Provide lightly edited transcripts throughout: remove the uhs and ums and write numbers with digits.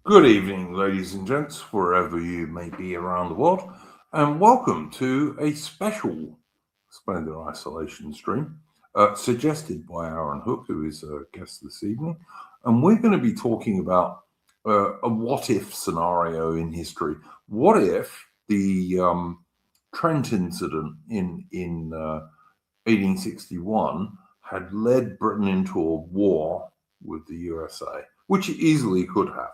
Good evening, ladies and gents, wherever you may be around the world, and welcome to a special Splendid Isolation stream suggested by Aaron Hook, who is a guest this evening. And we're going to be talking about a what-if scenario in history. What if the Trent incident in 1861 had led Britain into a war with the USA, which it easily could have.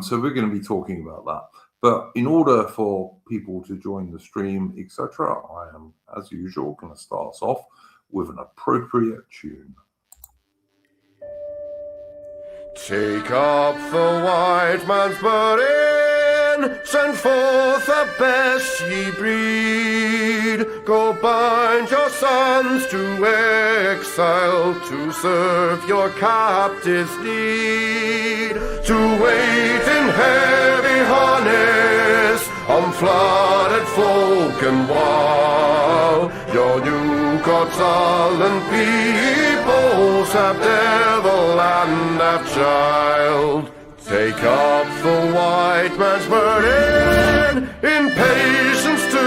So we're going to be talking about that. But in order for people to join the stream, etc., I am, as usual, going to start us off with an appropriate tune. Take up the white man's burden, send forth the best ye breed. Go bind your sons to exile, to serve your captives' need. To wait in heavy harness on flooded folk and wall. Your new gods sullen peoples have devil and have child. Take up the white man's burden, in patience to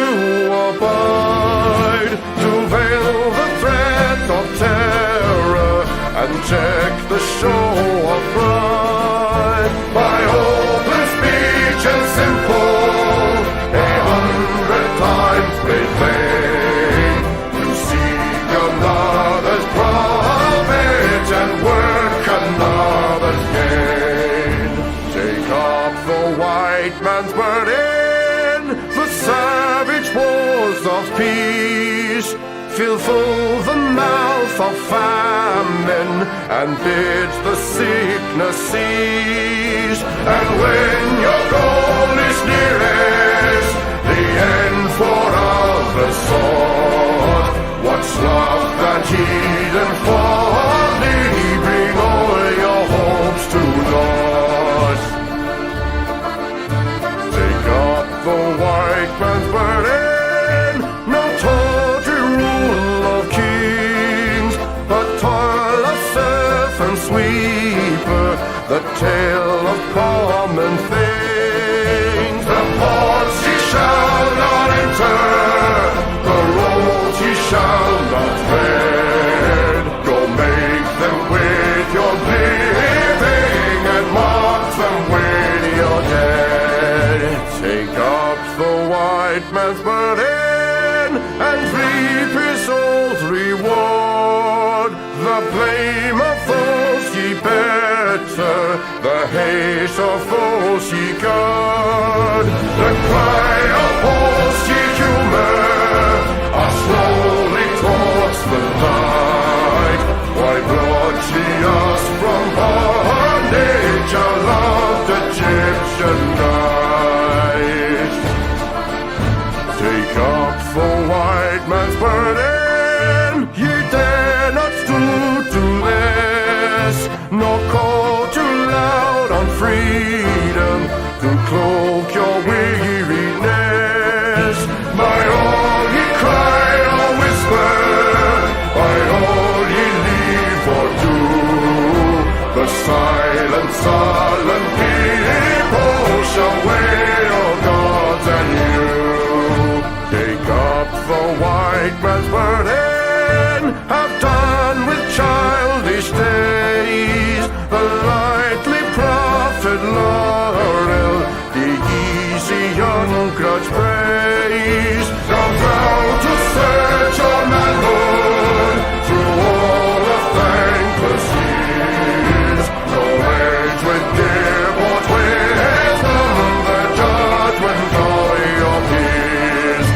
abide, to veil the threat of terror and check the show of pride. By open speech and simple, 100 times made plain, to seek another's profit and work another's gain. Take up the white man's burden, the savage wars of peace. Fill full the mouth of famine and bid the sickness cease. And when your goal is nearest, the end for others sought, what's love that heed and folly? Bring all your hopes to naught. Take up the white man's burden, no tawdry rule of kings, but toil of serf and sweeper, the tale of common things. The ports ye shall not enter, the roads ye shall not tread. Go make them with your living and mark them with your dead. Take up the white man's burden and reap his old reward. The blame of those ye better, the hate of those ye guard. The cry of those ye humor are slowly towards the light. Why brought ye us from bondage, a loved Egyptian night? Take up the white man's burden, ye dare not stoop to less, nor call too loud on freedom to cloak your weariness. By all ye cry or whisper, by all ye leave or do, the silent, sullen people shall wail gods and you. Take up the white man's burden, have done with childish days, the lightly proffered laurel, the easy ungrudged praise. Come thou to search your manhood through all of thankless years. No age with give or wisdom, the judgment of your peers.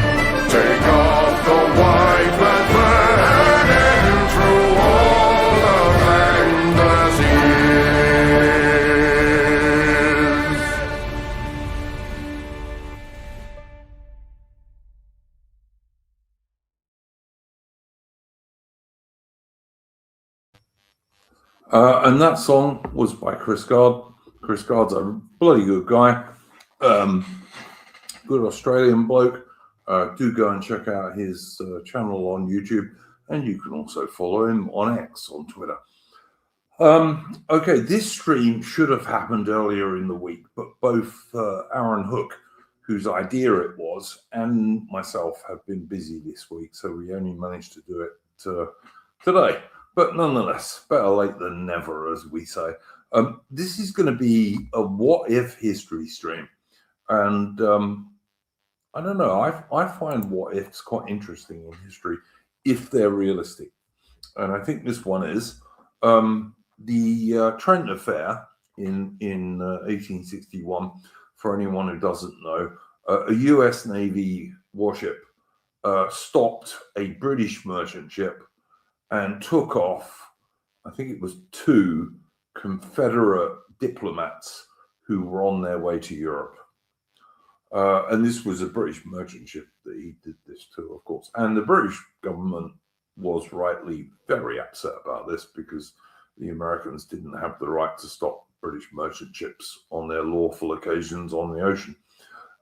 Take off the white And that song was by Chris Gard. Chris Gard's a bloody good guy. Good Australian bloke. Do go and check out his channel on YouTube, and you can also follow him on X on Twitter. Okay, this stream should have happened earlier in the week, but both Aaron Hook, whose idea it was, and myself have been busy this week, so we only managed to do it today. But nonetheless, better late than never, as we say. This is going to be a what-if history stream, and I don't know. I find what-ifs quite interesting in history if they're realistic, and I think this one is. The Trent Affair in 1861, for anyone who doesn't know, a US Navy warship stopped a British merchant ship and took off, I think it was 2 Confederate diplomats who were on their way to Europe. And this was a British merchant ship that he did this to, of course. And the British government was rightly very upset about this because the Americans didn't have the right to stop British merchant ships on their lawful occasions on the ocean.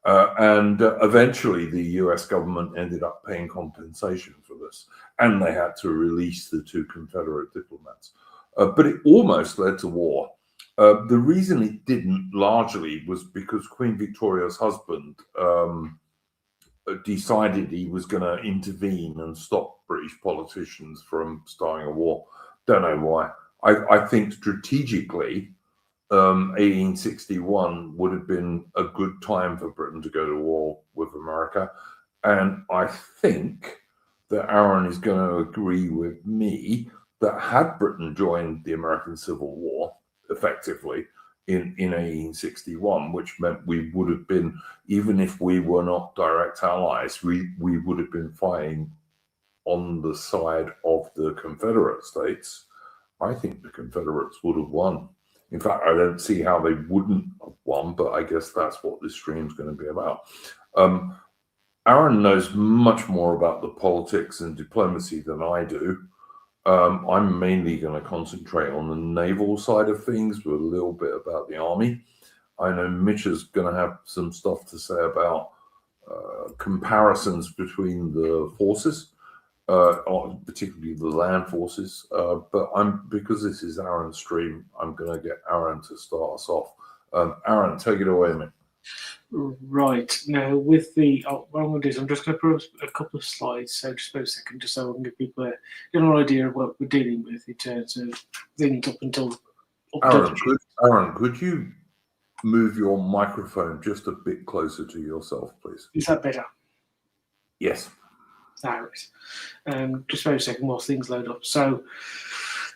And eventually the US government ended up paying compensation for this, and they had to release the 2 Confederate diplomats. But it almost led to war. The reason it didn't largely was because Queen Victoria's husband decided he was going to intervene and stop British politicians from starting a war. Don't know why. I think strategically, 1861 would have been a good time for Britain to go to war with America. And I think that Aaron is going to agree with me that had Britain joined the American Civil War effectively in 1861, which meant we would have been, even if we were not direct allies, we would have been fighting on the side of the Confederate States. I think the Confederates would have won. In fact, I don't see how they wouldn't have won, but I guess that's what this stream's going to be about. Aaron knows much more about the politics and diplomacy than I do. I'm mainly going to concentrate on the naval side of things with a little bit about the army. I know Mitch is going to have some stuff to say about comparisons between the forces. Particularly the land forces, but because this is Aaron's stream, I'm going to get Aaron to start us off. Aaron, take it away, mate. Right, now with the what I'm going to do is I'm just going to put up a couple of slides, so just for a second, just so I can give people a general idea of what we're dealing with in terms of things up until Aaron, could you move your microphone just a bit closer to yourself, please? Is that better? Yes. Just for a second whilst things load up. So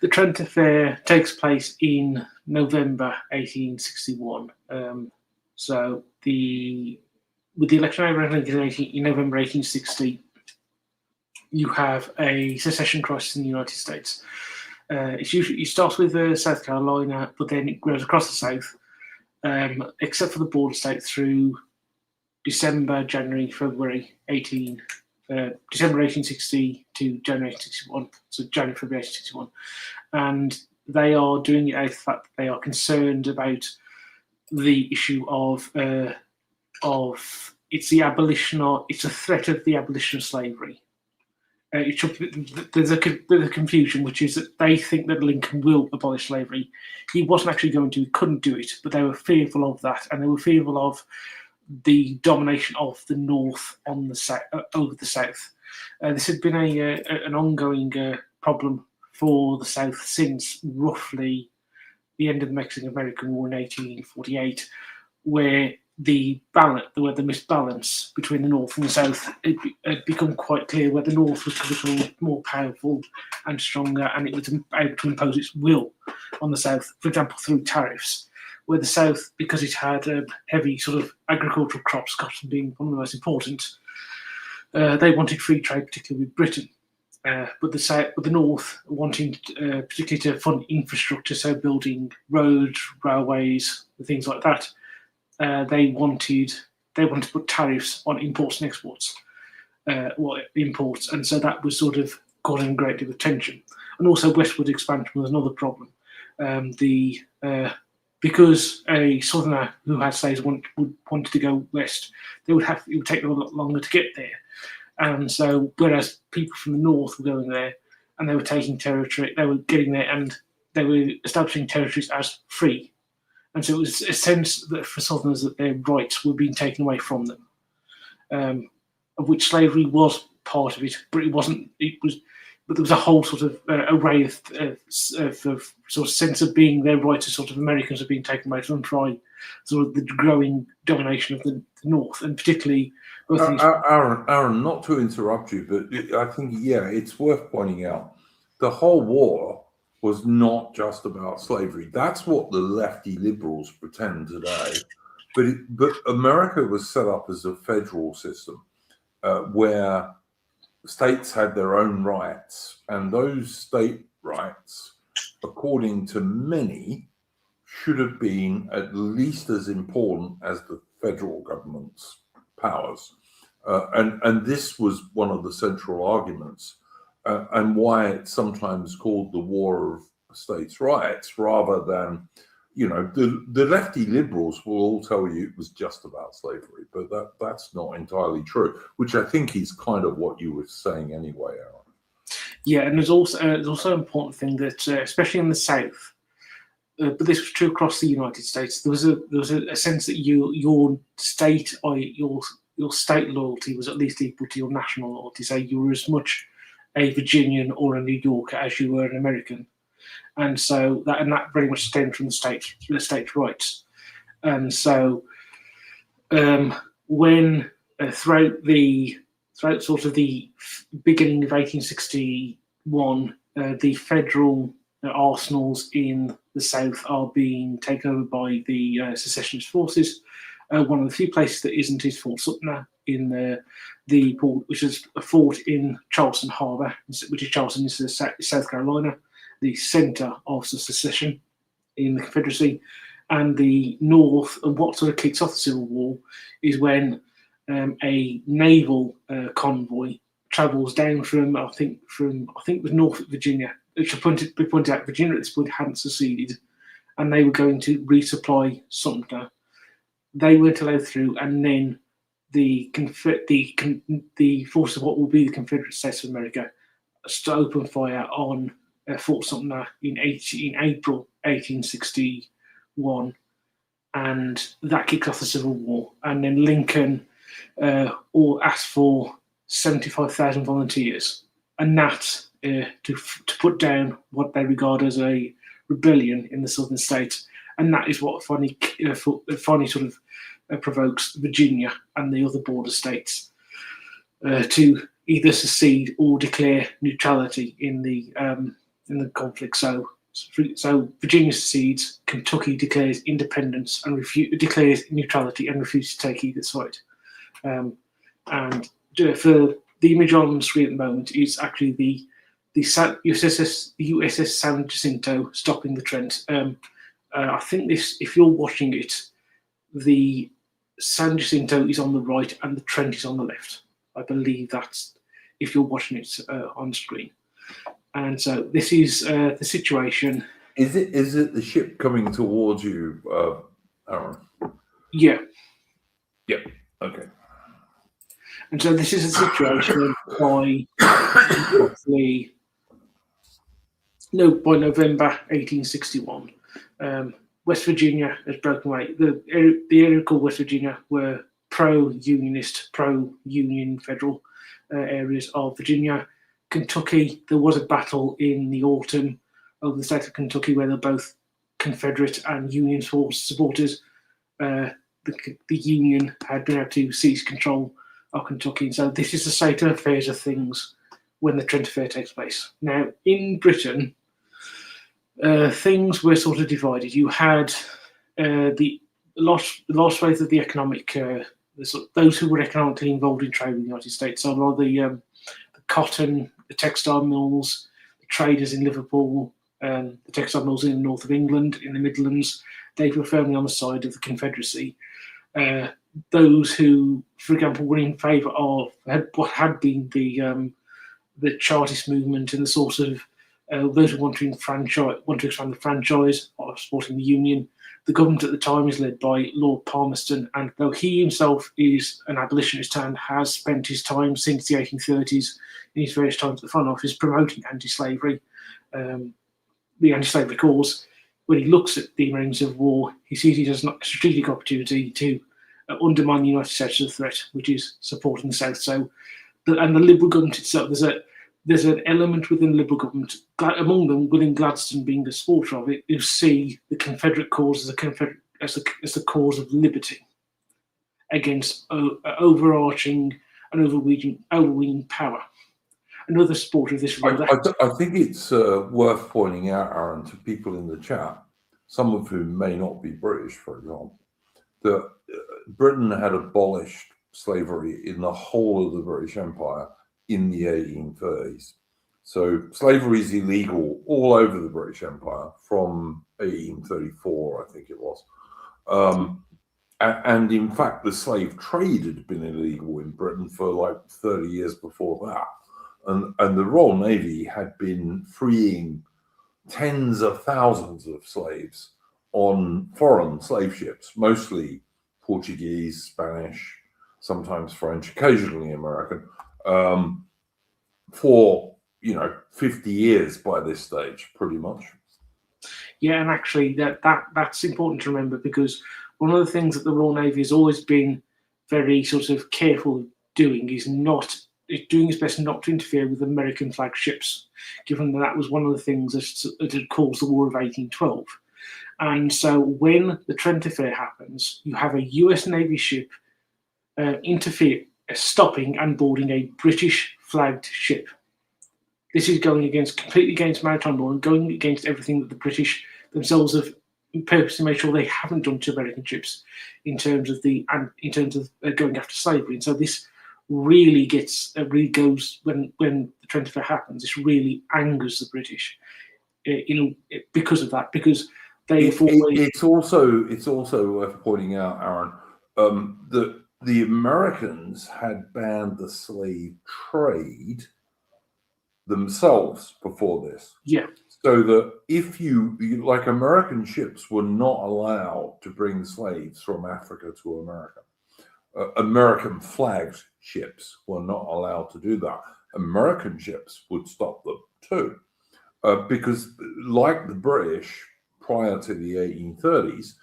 the Trent Affair takes place in November 1861. So with the election over in November 1860, you have a secession crisis in the United States. It starts with South Carolina, but then it grows across the South, except for the border state through December, January, February 1860 to January 1861, so January, February 1861. And they are doing it out of the fact that they are concerned about the issue of it's the abolition, or it's a threat of the abolition of slavery. There's a bit of confusion, which is that they think that Lincoln will abolish slavery. He wasn't actually going to, he couldn't do it, but they were fearful of that, and they were fearful of the domination of the North on the South, over the South. This had been an ongoing problem for the South since roughly the end of the Mexican-American War in 1848, where the misbalance between the North and the South had become quite clear, where the North was becoming more powerful and stronger, and it was able to impose its will on the South, for example, through tariffs. Where the South, because it had heavy sort of agricultural crops, cotton being one of the most important, they wanted free trade, particularly with Britain. But the North, wanting particularly to fund infrastructure, so building roads, railways, things like that, they wanted to put tariffs on imports and exports, imports, and so that was sort of causing a great deal of tension. And also westward expansion was another problem. Because a southerner who had slaves wanted to go west, it would take them a lot longer to get there. And so, whereas people from the north were going there and they were taking territory, they were getting there and they were establishing territories as free. And so it was a sense that for southerners that their rights were being taken away from them, of which slavery was part of it, but it wasn't. But there was a whole sort of array of sort of sense of being their rights as sort of Americans are being taken away from them by sort of the growing domination of the North, and particularly. Aaron, not to interrupt you, but I think, it's worth pointing out the whole war was not just about slavery. That's what the lefty liberals pretend today. But America was set up as a federal system where states had their own rights, and those state rights, according to many, should have been at least as important as the federal government's powers. And this was one of the central arguments, and why it's sometimes called the War of States' Rights, rather than, the lefty liberals will all tell you it was just about slavery, but that's not entirely true, which I think is kind of what you were saying anyway, Aaron. Yeah, and there's also an important thing that, especially in the South, but this was true across the United States. There was a sense that your state or your state loyalty was at least equal to your national loyalty. So you were as much a Virginian or a New Yorker as you were an American. And so that very much stemmed from the state's rights. And so when throughout sort of the beginning of 1861, the federal arsenals in the South are being taken over by the secessionist forces. One of the few places that isn't is Fort Sumter in the port, which is a fort in Charleston Harbor, which is Charleston, South Carolina, the center of the secession in the Confederacy. And the North, and what sort of kicks off the Civil War is when a naval convoy travels down from I think it was Norfolk, Virginia. It should be pointed out, Virginia at this point hadn't seceded, and they were going to resupply Sumter. They weren't allowed through, and then the forces of what will be the Confederate States of America open fire on Fort Sumter in April 1861, and that kicked off the Civil War. And then Lincoln asked for 75,000 volunteers, and that to put down what they regard as a rebellion in the southern states. And that is what finally sort of provokes Virginia and the other border states to either secede or declare neutrality in the conflict. So Virginia secedes, Kentucky declares independence and declares neutrality and refuses to take either side. And for the image on the screen at the moment is actually the USS San Jacinto stopping the Trent. I think this, if you're watching it, the San Jacinto is on the right and the Trent is on the left. I believe that's if you're watching it on screen. And so this is the situation. Is it the ship coming towards you, Aaron? Yeah. Yep. Okay. And so this is a situation by November 1861. West Virginia has broken away. The area called West Virginia were pro-unionist, pro-union federal areas of Virginia. Kentucky, there was a battle in the autumn over the state of Kentucky where they're both Confederate and Union supporters. The Union had been able to seize control of Kentucky. And so this is the state of affairs of things when the Trent Affair takes place. Now, in Britain, things were sort of divided. You had the last phase of the economic, those who were economically involved in trade with the United States. So a lot of the cotton, the textile mills, the traders in Liverpool, the textile mills in the north of England, in the Midlands, they were firmly on the side of the Confederacy. Those who, for example, were in favour of what had been the Chartist movement and the sort of those who want to expand the franchise are supporting the union. The government at the time is led by Lord Palmerston, and though he himself is an abolitionist and has spent his time since the 1830s in his various times at the Foreign Office promoting anti-slavery, the anti-slavery cause, when he looks at the American Civil War, he sees it as a strategic opportunity to undermine the United States as a threat, which is supporting the South. So, and the Liberal government itself, there's an element within the Liberal government, among them William Gladstone being the supporter of it, who see the Confederate cause as the cause of liberty against overarching and overweening power. Another supporter of this. I think it's worth pointing out, Aaron, to people in the chat, some of whom may not be British, for example, that Britain had abolished slavery in the whole of the British Empire in the 1830s. So slavery is illegal all over the British Empire from 1834, I think it was. And in fact, the slave trade had been illegal in Britain for like 30 years before that. And the Royal Navy had been freeing tens of thousands of slaves on foreign slave ships, mostly Portuguese, Spanish, sometimes French, occasionally American, for 50 years by this stage, pretty much. Yeah, and actually that's important to remember, because one of the things that the Royal Navy has always been very sort of careful of doing is doing its best not to interfere with American flag ships, given that was one of the things that had caused the War of 1812. And so when the Trent Affair happens, you have a US Navy ship stopping and boarding a British flagged ship. This is going completely against maritime law and going against everything that the British themselves have purposely made sure they haven't done to American ships in terms of going after slavery. And so this really goes when the Trent Affair happens. This really angers the British, because of that. Because it's also worth pointing out, Aaron, that the Americans had banned the slave trade themselves before this. Yeah. So that if like American ships were not allowed to bring slaves from Africa to America. American flagged ships were not allowed to do that. American ships would stop them too, because like the British prior to the 1830s,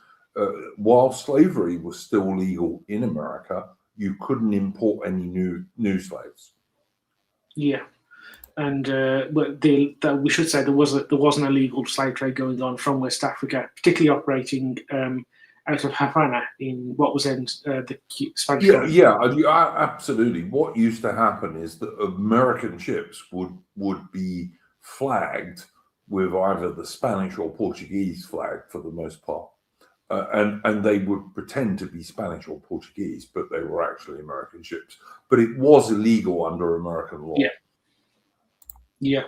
while slavery was still legal in America, you couldn't import any new slaves. Yeah, and we should say there was an illegal slave trade going on from West Africa, particularly operating out of Havana in what was then the Spanish. Yeah, absolutely. What used to happen is that American ships would be flagged with either the Spanish or Portuguese flag for the most part, and they would pretend to be Spanish or Portuguese, but they were actually American ships. But it was illegal under American law. Yeah.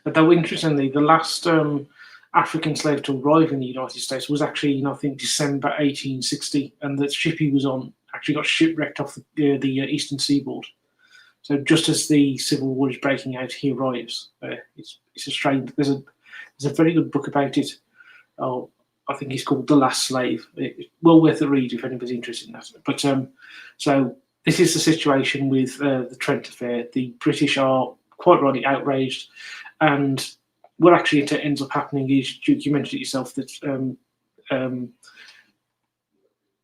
But though interestingly, the last African slave to arrive in the United States was actually, I think, December 1860, and the ship he was on actually got shipwrecked off the eastern seaboard. So just as the Civil War is breaking out, he arrives. It's a strange. There's a very good book about it. I think it's called The Last Slave. It's well worth a read if anybody's interested in that. But so this is the situation with the Trent Affair. The British are quite rightly outraged, and what actually ends up happening is, Duke, you mentioned it yourself, that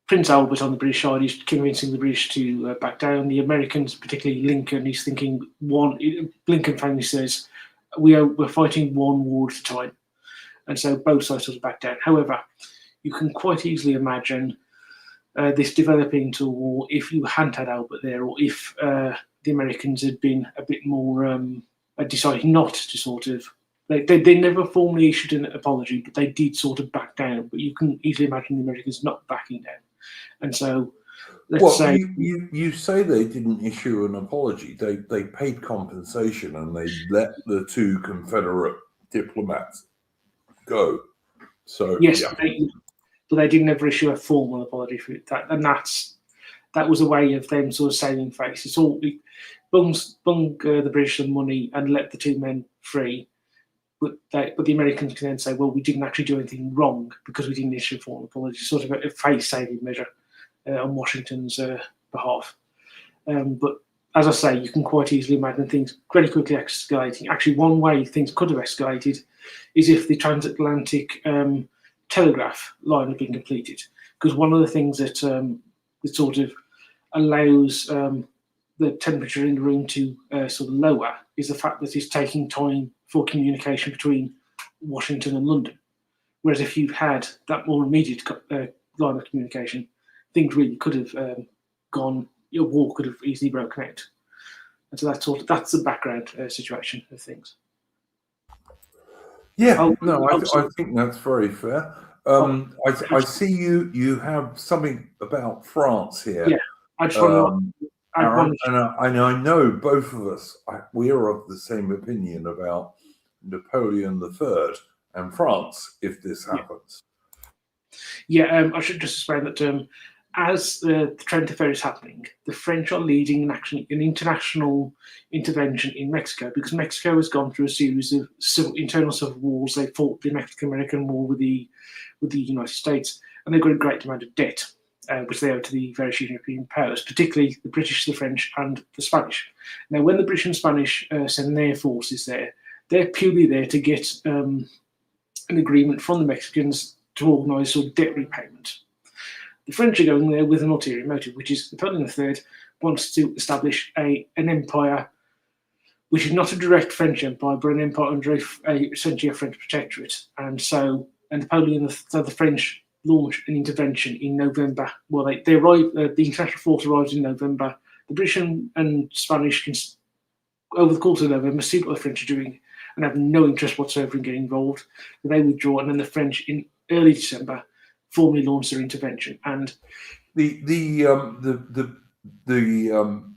Prince Albert on the British side is convincing the British to back down. The Americans, particularly Lincoln, is thinking Lincoln famously says, we're fighting one war at a time. And so both sides sort of back down. However, you can quite easily imagine this developing into a war if you hadn't had Albert there, or if the Americans had been a bit more decided not to sort of. They never formally issued an apology, but they did sort of back down. But you can easily imagine the Americans not backing down. And so, let's say you say they didn't issue an apology. They paid compensation and they let the two Confederate diplomats go. So yes, yeah. But they didn't ever issue a formal apology for that, and that was a way of them sort of saving face. It's all bung the British some money and let the two men free. but the Americans can then say, well, we didn't actually do anything wrong because we didn't issue a formal apology, sort of a face-saving measure on Washington's behalf. But as I say, you can quite easily imagine things very quickly escalating. Actually, one way things could have escalated is if the transatlantic telegraph line had been completed, because one of the things that sort of allows the temperature in the room to sort of lower is the fact that it's taking time for communication between Washington and London. Whereas if you'd had that more immediate line of communication, things really could have gone. Your war could have easily broken out. And so that's the background situation of things. Yeah, I think that's very fair. I see you have something about France here. Yeah, I just want to. Aaron, and I know both of us, we are of the same opinion about Napoleon III and France if this happens. Yeah, I should just explain that as the Trent Affair is happening, the French are leading an international intervention in Mexico, because Mexico has gone through a series of internal civil wars. They fought the Mexican-American War with the United States, and they've got a great amount of debt, which they owe to the various European powers, particularly the British, the French, and the Spanish. Now, when the British and Spanish send their forces there, they're purely there to get an agreement from the Mexicans to organise sort of debt repayment. The French are going there with an ulterior motive, which is Napoleon III wants to establish an empire which is not a direct French empire, but an empire under essentially a French protectorate. And Napoleon, the French launch an intervention in November. Well, they arrive. The international force arrives in November. The British and Spanish can, over the course of November, see what the French are doing and have no interest whatsoever in getting involved. They withdraw, and then the French in early December formally launch their intervention. And the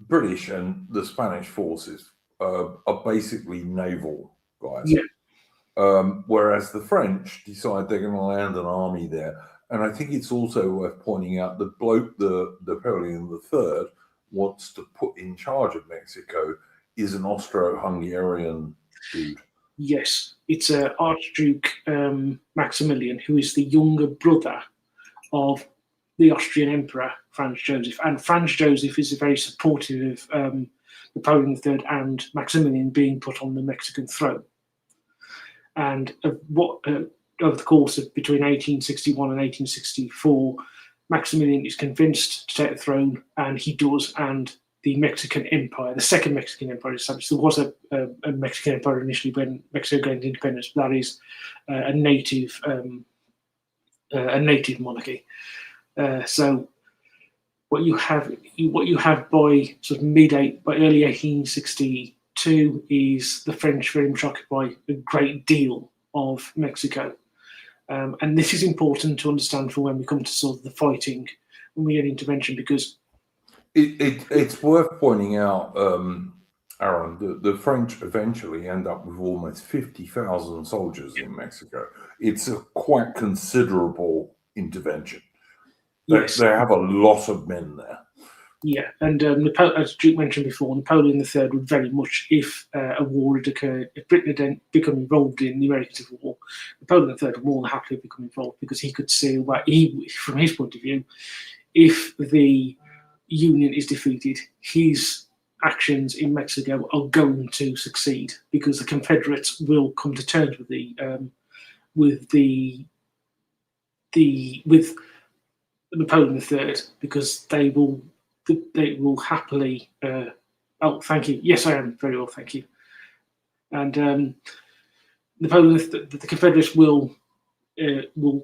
British and the Spanish forces are basically naval guys. Yeah. Whereas the French decide they're going to land an army there. And I think it's also worth pointing out the bloke, the Napoleon III, wants to put in charge of Mexico is an Austro-Hungarian dude. Yes, it's Archduke Maximilian, who is the younger brother of the Austrian Emperor Franz Joseph. And Franz Joseph is very supportive of Napoleon III and Maximilian being put on the Mexican throne. And over the course of between 1861 and 1864, Maximilian is convinced to take the throne, and he does. And the Mexican Empire, the Second Mexican Empire, is established. There was a Mexican Empire initially when Mexico gained independence, but that is a native monarchy. So what you have by sort of by early 1862 is the French very much occupy a great deal of Mexico. And this is important to understand for when we come to sort of the fighting, when we get intervention, because it's worth pointing out, Aaron, the French eventually end up with almost 50,000 soldiers in Mexico. It's a quite considerable intervention. Yes. They have a lot of men there. Yeah, and as Duke mentioned before, Napoleon III would very much, if a war had occurred, if Britain had become involved in the American Civil War, Napoleon III would more than happily become involved, because he could see from his point of view, if the Union is defeated, his actions in Mexico are going to succeed, because the Confederates will come to terms with Napoleon III, because they will happily. Oh, thank you. Yes, I am very well, thank you. And Napoleon, the Confederates will more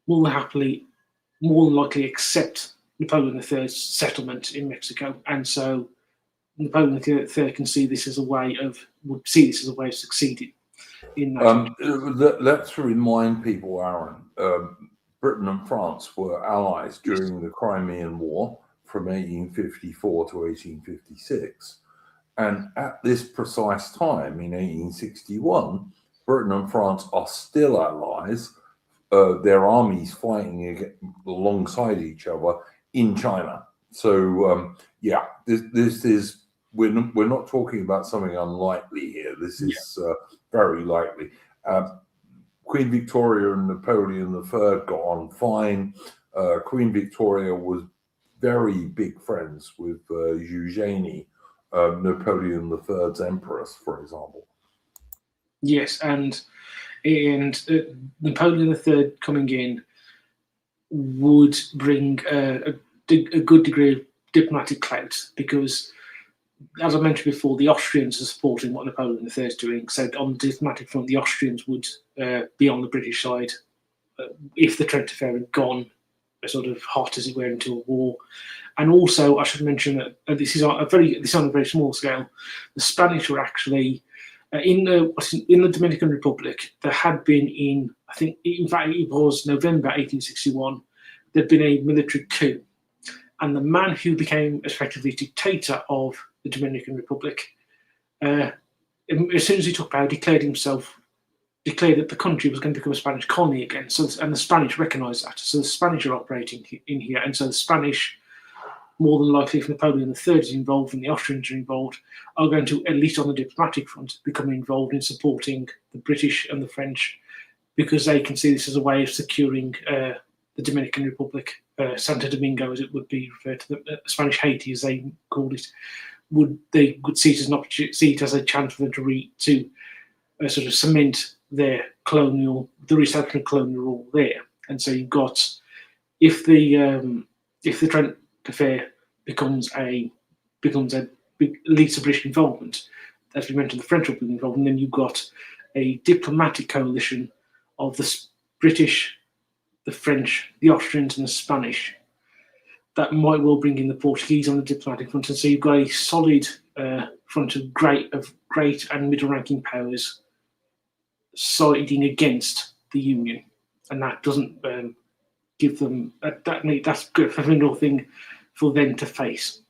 than likely accept Napoleon III's settlement in Mexico, and so Napoleon III can see this as a way of succeeding in that. Let's remind people, Aaron. Britain and France were allies during the Crimean War from 1854 to 1856. And at this precise time, in 1861, Britain and France are still allies, their armies fighting alongside each other in China. So, this is, we're not talking about something unlikely here. This is very likely. Queen Victoria and Napoleon III got on fine. Queen Victoria was very big friends with Eugenie, Napoleon III's empress, for example. Yes, and Napoleon III coming in would bring a good degree of diplomatic clout because, as I mentioned before, the Austrians are supporting what Napoleon III is doing. So on the diplomatic front, the Austrians would be on the British side if the Trent Affair had gone sort of hot, as it were, into a war. And also, I should mention that this is on a very small scale. The Spanish were actually in the Dominican Republic. There had been in fact, it was November 1861. There'd been a military coup, and the man who became effectively dictator of the Dominican Republic, as soon as he took power, declared that the country was going to become a Spanish colony again. And the Spanish recognised that. So the Spanish are operating in here, and so the Spanish, more than likely, if Napoleon III is involved and the Austrians are involved, are going to, at least on the diplomatic front, become involved in supporting the British and the French, because they can see this as a way of securing the Dominican Republic, Santo Domingo, as it would be referred to, the Spanish Haiti, as they called it. They would see it as a chance for them to sort of cement the reestablishment of colonial rule there. And so you've got, if the Trent Affair becomes a big leads to British involvement, as we mentioned, the French will be involved, and then you've got a diplomatic coalition of the British, the French, the Austrians, and the Spanish that might well bring in the Portuguese on the diplomatic front, and so you've got a solid front of great and middle-ranking powers siding against the Union, and that doesn't give them that's good for a thing for them to face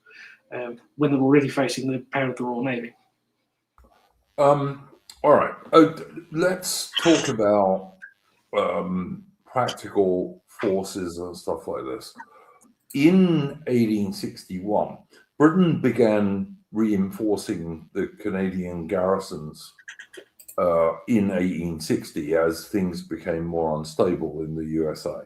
when they're already facing the power of the Royal Navy. All right, let's talk about practical forces and stuff like this. In 1861, Britain began reinforcing the Canadian garrisons in 1860 as things became more unstable in the USA.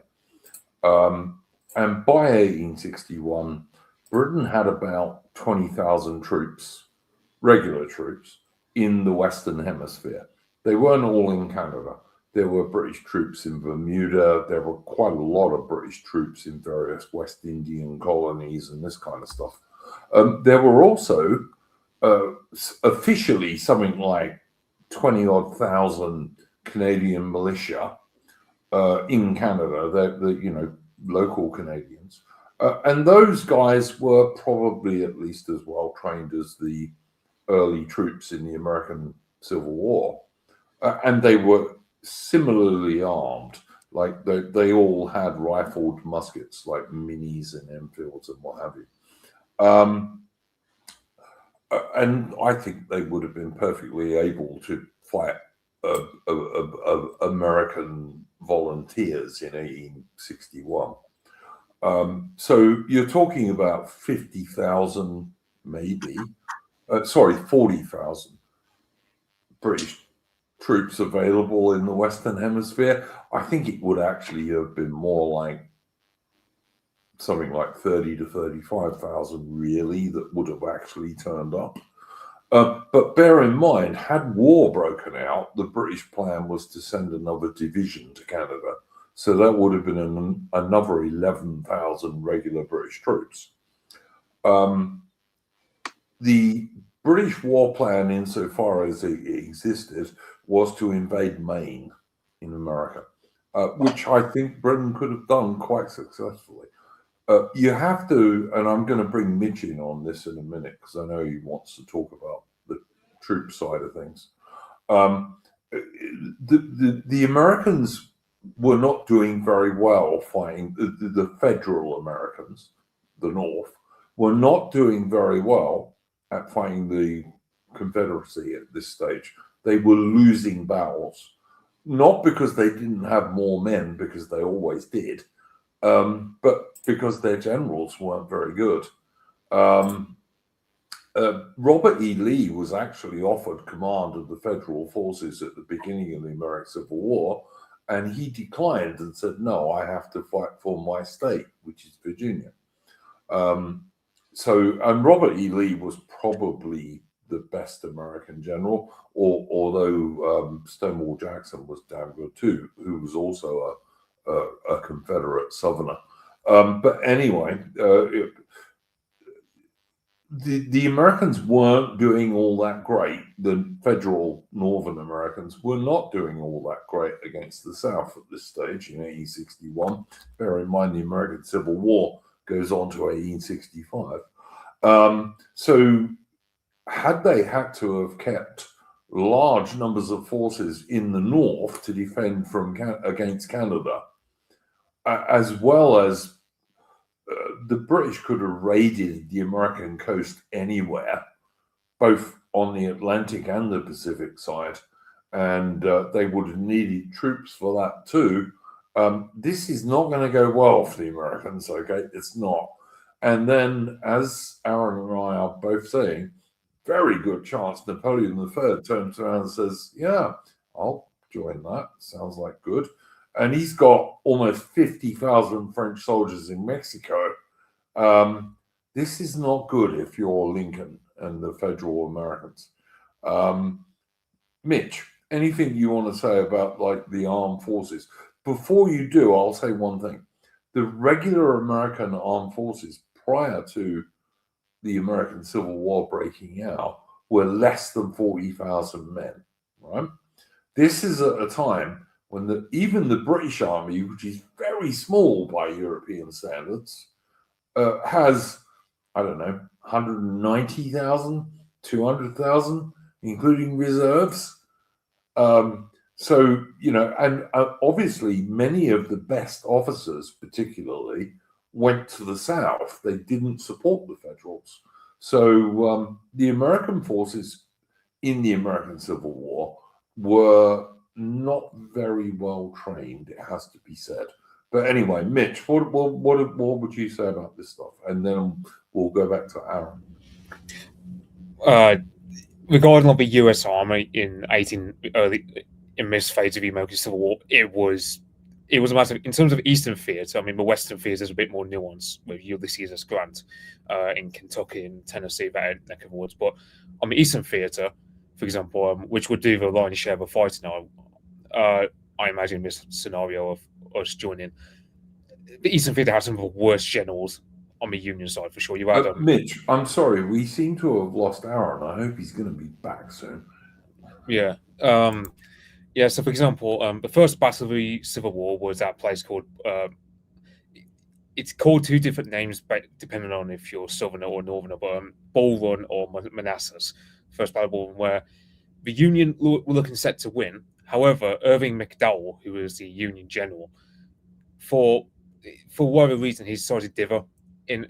And by 1861, Britain had about 20,000 troops, regular troops, in the Western Hemisphere. They weren't all in Canada. There were British troops in Bermuda. There were quite a lot of British troops in various West Indian colonies and this kind of stuff. There were also officially something like 20-odd thousand Canadian militia in Canada, the local Canadians. And those guys were probably at least as well trained as the early troops in the American Civil War. And they were similarly armed. Like they all had rifled muskets, like minis and Enfields and what have you. And I think they would have been perfectly able to fight American volunteers in 1861. So you're talking about 50,000, maybe, 40,000 British troops available in the Western Hemisphere. I think it would actually have been more like something like 30 to 35,000 really that would have actually turned up. But bear in mind, had war broken out, the British plan was to send another division to Canada. So that would have been another 11,000 regular British troops. The British war plan, insofar as it existed, was to invade Maine in America, which I think Britain could have done quite successfully. You have to, and I'm going to bring Mitch in on this in a minute because I know he wants to talk about the troop side of things. The Americans were not doing very well fighting, the federal Americans, the North, were not doing very well at fighting the Confederacy at this stage. They were losing battles, not because they didn't have more men, because they always did, but because their generals weren't very good. Robert E. Lee was actually offered command of the federal forces at the beginning of the American Civil War, and he declined and said, "No, I have to fight for my state, which is Virginia." And Robert E. Lee was probably the best American general, although Stonewall Jackson was damn good too, who was also a Confederate Southerner. But anyway, the Americans weren't doing all that great. The federal Northern Americans were not doing all that great against the South at this stage in 1861. Bear in mind, the American Civil War goes on to 1865. So had they had to have kept large numbers of forces in the North to defend against Canada, as well as the British could have raided the American coast anywhere, both on the Atlantic and the Pacific side, and they would have needed troops for that too. This is not going to go well for the Americans, okay? It's not. And then, as Aaron and I are both saying, very good chance Napoleon III turns around and says, "Yeah, I'll join that. Sounds like good." And he's got almost 50,000 French soldiers in Mexico. This is not good if you're Lincoln and the federal Americans. Mitch, anything you want to say about like the armed forces? Before you do, I'll say one thing. The regular American armed forces prior to the American Civil War breaking out were less than 40,000 men, right? This is at a time when even the British Army, which is very small by European standards, has, I don't know, 190,000, 200,000, including reserves. So, you know, and obviously many of the best officers, particularly, went to the South. They didn't support the Federals. So the American forces in the American Civil War were not very well trained, it has to be said. But anyway, Mitch, what would you say about this stuff? And then we'll go back to Aaron. Regarding like the U.S. Army in this phase of the American Civil War, it was a matter in terms of Eastern theater. I mean, the Western theater is a bit more nuanced with Ulysses S. Grant in Kentucky and Tennessee, that neck of the woods. But on the Eastern theater, for example, which would do the lion's share of the fight now, I imagine this scenario of us joining, the Eastern theater has some of the worst generals on the Union side for sure. You had Mitch, I'm sorry, we seem to have lost Aaron. I hope he's going to be back soon. Yeah. Yeah, so for example, the first battle of the Civil War was at a place called, it's called two different names depending on if you're Southerner or Northerner, but Bull Run or Manassas, first battle where the Union were looking set to win. However, Irving McDowell, who was the Union general, for whatever reason, he decided to dither in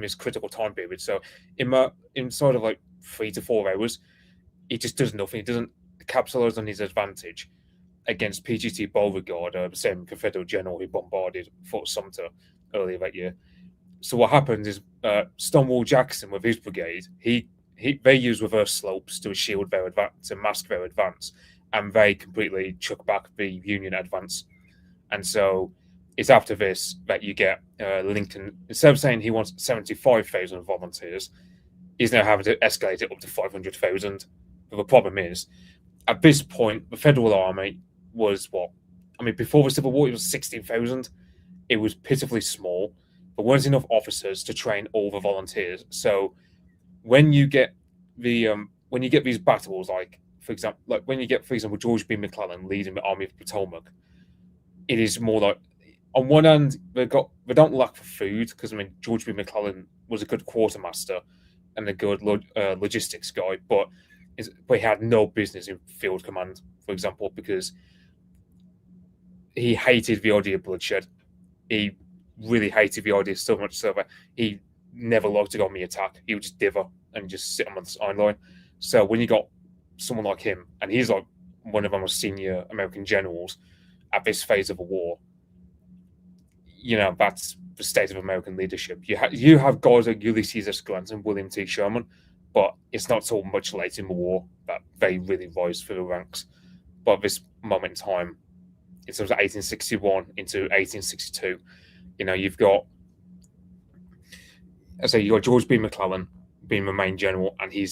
this critical time period. So inside of like 3 to 4 hours, he just does nothing. He doesn't capitalize on his advantage against PGT Beauregard, the same Confederate general who bombarded Fort Sumter earlier that year. So what happened is Stonewall Jackson with his brigade, they used reverse slopes to shield their advance, to mask their advance, and they completely chuck back the Union advance. And so it's after this that you get Lincoln, instead of saying he wants 75,000 volunteers, he's now having to escalate it up to 500,000. But the problem is, at this point, the Federal Army was before the Civil War, it was 16,000. It was pitifully small. There weren't enough officers to train all the volunteers. So when you get these battles, like for example, George B. McClellan leading the Army of Potomac, it is more like, on one hand, they don't lack for food because George B. McClellan was a good quartermaster and a good logistics guy, but he had no business in field command, for example, because he hated the idea of bloodshed. He really hated the idea so much so that he never liked to go on the attack. He would just dither and just sit on the sideline. So when you got someone like him, and he's like one of the most senior American generals at this phase of a war, that's the state of American leadership. You have guys like Ulysses S. Grant and William T. Sherman. but it's not till much later in the war that they really rise through the ranks. But at this moment in time, in terms of 1861 into 1862, you've got, you got George B. McClellan being the main general, and he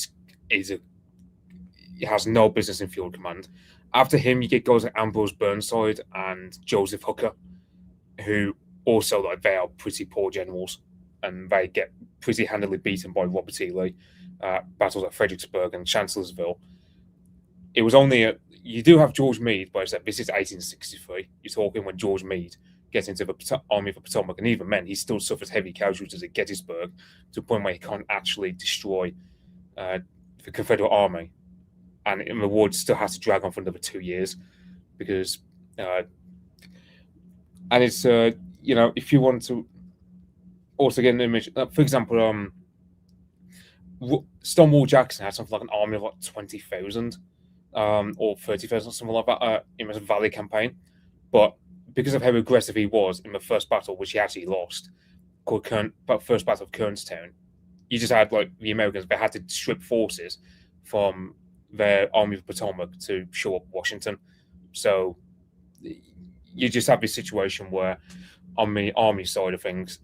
has no business in field command. After him, you get guys like Ambrose Burnside and Joseph Hooker, who also, they are pretty poor generals, and they get pretty handily beaten by Robert E. Lee. Battles at Fredericksburg and Chancellorsville. It was only you do have George Meade, but this is 1863. You're talking when George Meade gets into the Army of the Potomac, and even then, he still suffers heavy casualties at Gettysburg to the point where he can't actually destroy the Confederate Army, and the war still has to drag on for another 2 years because, and it's if you want to also get an image, for example, Stonewall Jackson had something like an army of 20,000 or 30,000, something like that, in the Valley campaign. But because of how aggressive he was in the first battle, which he actually lost, called First Battle of Kernstown, you just had the Americans, they had to strip forces from their Army of the Potomac to show up Washington. So you just have this situation where on the army side of things,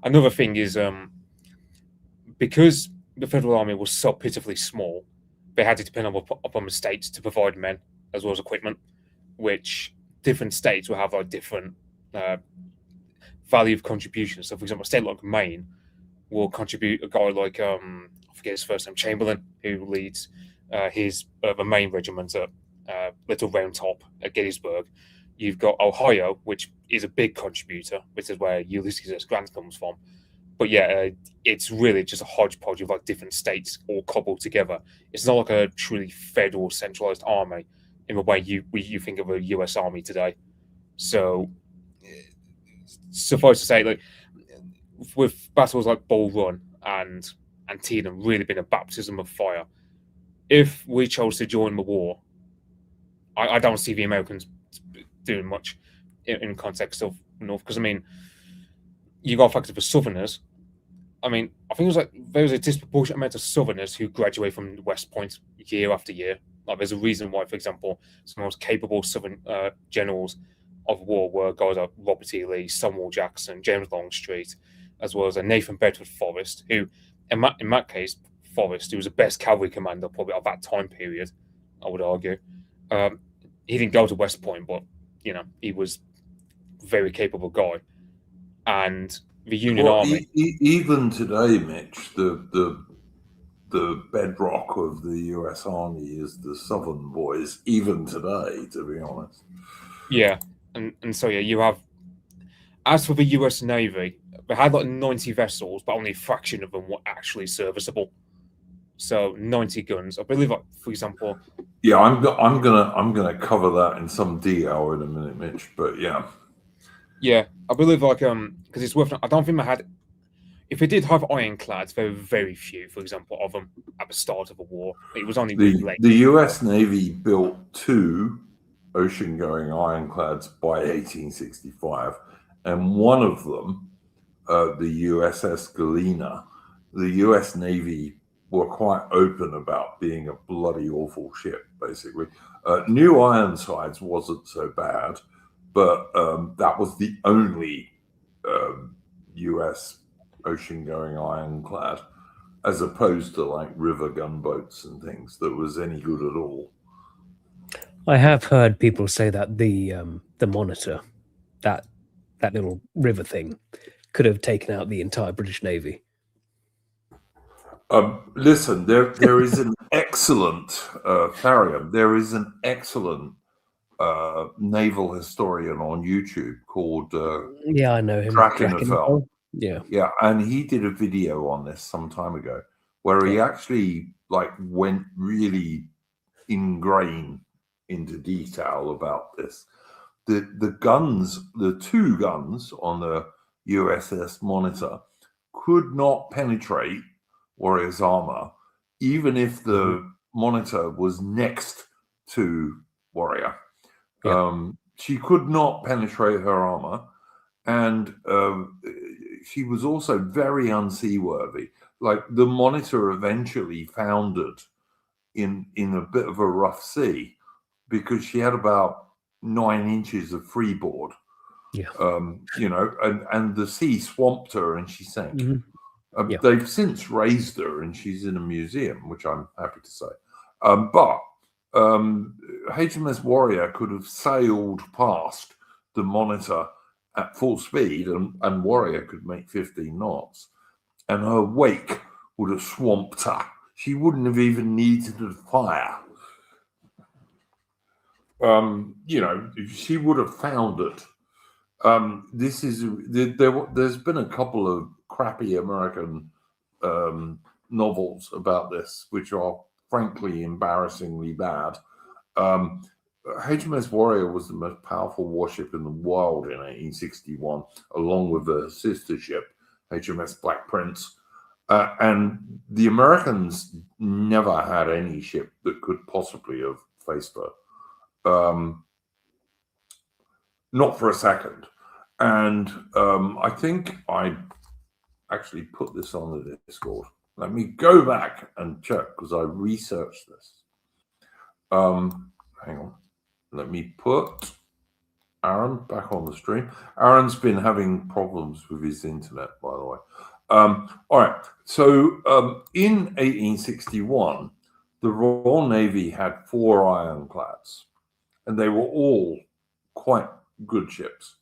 another thing is because the Federal Army was so pitifully small, they had to depend upon the states to provide men as well as equipment, which different states will have different value of contribution. So, for example, a state like Maine will contribute a guy like, I forget his first name, Chamberlain, who leads the Maine regiment at Little Round Top at Gettysburg. You've got Ohio, which is a big contributor, which is where Ulysses S. Grant comes from. But yeah, it's really just a hodgepodge of different states all cobbled together. It's not like a truly federal, centralized army in the way you think of a U.S. Army today. So, suffice to say, with battles like Bull Run and Antietam really been a baptism of fire, if we chose to join the war, I don't see the Americans doing much in context of North, because you got factor for Southerners. I think it was there was a disproportionate amount of Southerners who graduate from West Point year after year. There's a reason why, for example, some of the most capable Southern generals of war were guys like Robert E. Lee, Stonewall Jackson, James Longstreet, as well as Nathan Bedford Forrest, who, in that case, Forrest, who was the best cavalry commander probably of that time period, I would argue. He didn't go to West Point, but he was a very capable guy. And the Union Army. Even today, Mitch, the bedrock of the U.S. Army is the Southern boys. Even today, to be honest. Yeah, and so you have. As for the U.S. Navy, they had 90 vessels, but only a fraction of them were actually serviceable. So 90 guns, I believe. For example. Yeah, I'm gonna cover that in some detail in a minute, Mitch. But yeah. Yeah, I believe because it's worth. I don't think they had. If they did have ironclads, there were very few, for example, of them at the start of the war. It was only really late. The U.S. Navy built 2 ocean-going ironclads by 1865, and one of them, the USS Galena, the U.S. Navy were quite open about being a bloody awful ship, basically. New Ironsides wasn't so bad, but that was the only U.S. ocean-going ironclad, as opposed to river gunboats and things, that was any good at all. I have heard people say that the Monitor, that little river thing, could have taken out the entire British Navy. Listen, there is an excellent Tharian. There is an excellent naval historian on YouTube called I know him. Trent Affair. Yeah, and he did a video on this some time ago where he actually went really ingrained into detail about this. The guns, the 2 guns on the USS Monitor could not penetrate Warrior's armor, even if the Monitor was next to Warrior. Yeah. She could not penetrate her armor, and she was also very unseaworthy. like the Monitor eventually foundered in a bit of a rough sea because she had about 9 inches of freeboard. Yeah. You know, and the sea swamped her and she sank. Yeah. They've since raised her and she's in a museum, which I'm happy to say. But HMS Warrior could have sailed past the Monitor at full speed and Warrior could make 15 knots. And her wake would have swamped her. She wouldn't have even needed to fire. You know, she would have foundered. There's been a couple of crappy American novels about this, which are frankly embarrassingly bad. HMS Warrior was the most powerful warship in the world in 1861, along with her sister ship, HMS Black Prince. And the Americans never had any ship that could possibly have faced her. Not for a second. And I think I actually put this on the Discord. Let me go back and check because I researched this. Hang on. Let me put Aaron back on the stream. Aaron's been having problems with his internet, by the way. All right. So in 1861, the Royal Navy had 4 ironclads, and they were all quite good ships.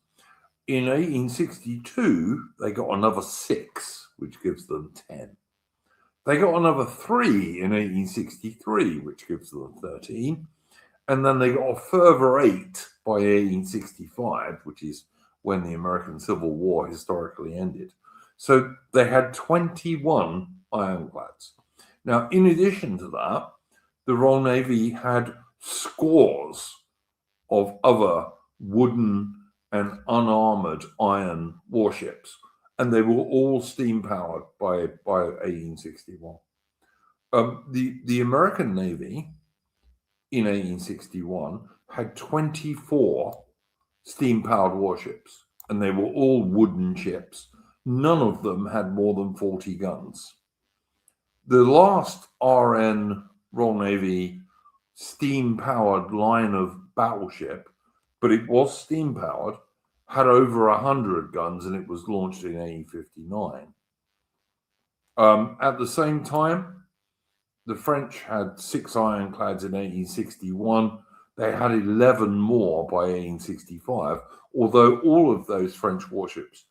In 1862, they got another 6, which gives them 10. They got another 3 in 1863, which gives them 13. And then they got a further 8 by 1865, which is when the American Civil War historically ended. So they had 21 ironclads. Now, in addition to that, the Royal Navy had scores of other wooden and unarmored iron warships, and they were all steam powered by 1861. The American Navy in 1861 had 24 steam powered warships, and they were all wooden ships. None of them had more than 40 guns. The last RN Royal Navy steam powered line of battleship, but it was steam powered, had over 100 guns, and it was launched in 1859. At the same time, the French had 6 ironclads in 1861. They had 11 more by 1865, although all of those French warships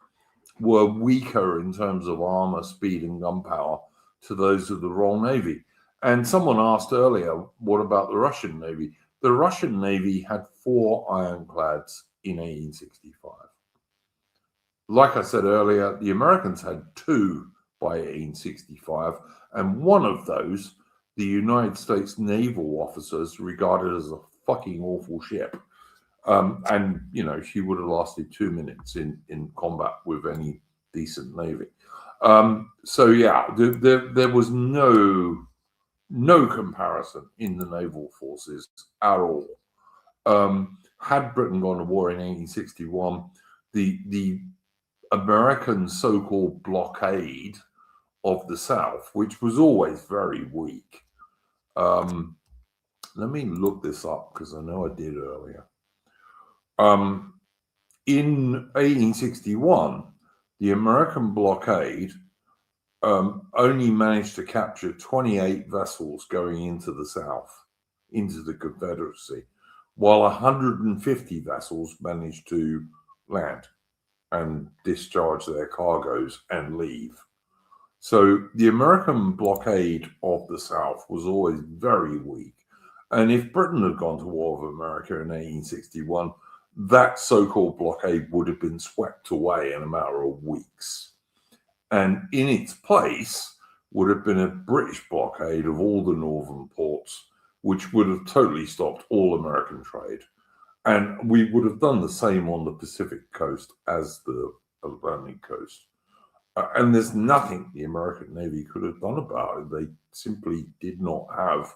were weaker in terms of armor, speed, and gunpowder to those of the Royal Navy. And someone asked earlier, what about the Russian Navy? The Russian Navy had 4 ironclads in 1865. Like I said earlier, the Americans had 2 by 1865, and one of those, the United States naval officers regarded as a fucking awful ship. And, you know, she would have lasted 2 minutes in combat with any decent navy. So, yeah, there was no comparison in the naval forces at all. Had Britain gone to war in 1861, the American so-called blockade of the South, which was always very weak. Let me look this up because I know I did earlier. In 1861, the American blockade only managed to capture 28 vessels going into the South, into the Confederacy, while 150 vessels managed to land and discharge their cargoes and leave. So the American blockade of the South was always very weak. And if Britain had gone to war with America in 1861, that so-called blockade would have been swept away in a matter of weeks. And in its place would have been a British blockade of all the northern ports, which would have totally stopped all American trade. And we would have done the same on the Pacific coast as the Atlantic coast. And there's nothing the American Navy could have done about it. They simply did not have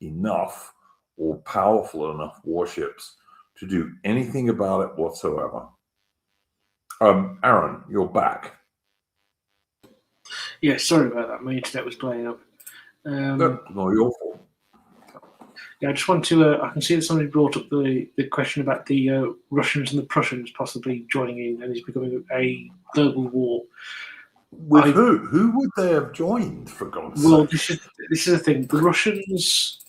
enough or powerful enough warships to do anything about it whatsoever. Aaron, you're back. Yeah, sorry about that. My internet was playing up. No, not your fault. Yeah, I just want to. I can see that somebody brought up the question about the Russians and the Prussians possibly joining in, and it's becoming a global war. With who? Who would they have joined, for God's Well, sake? this is the thing. The Russians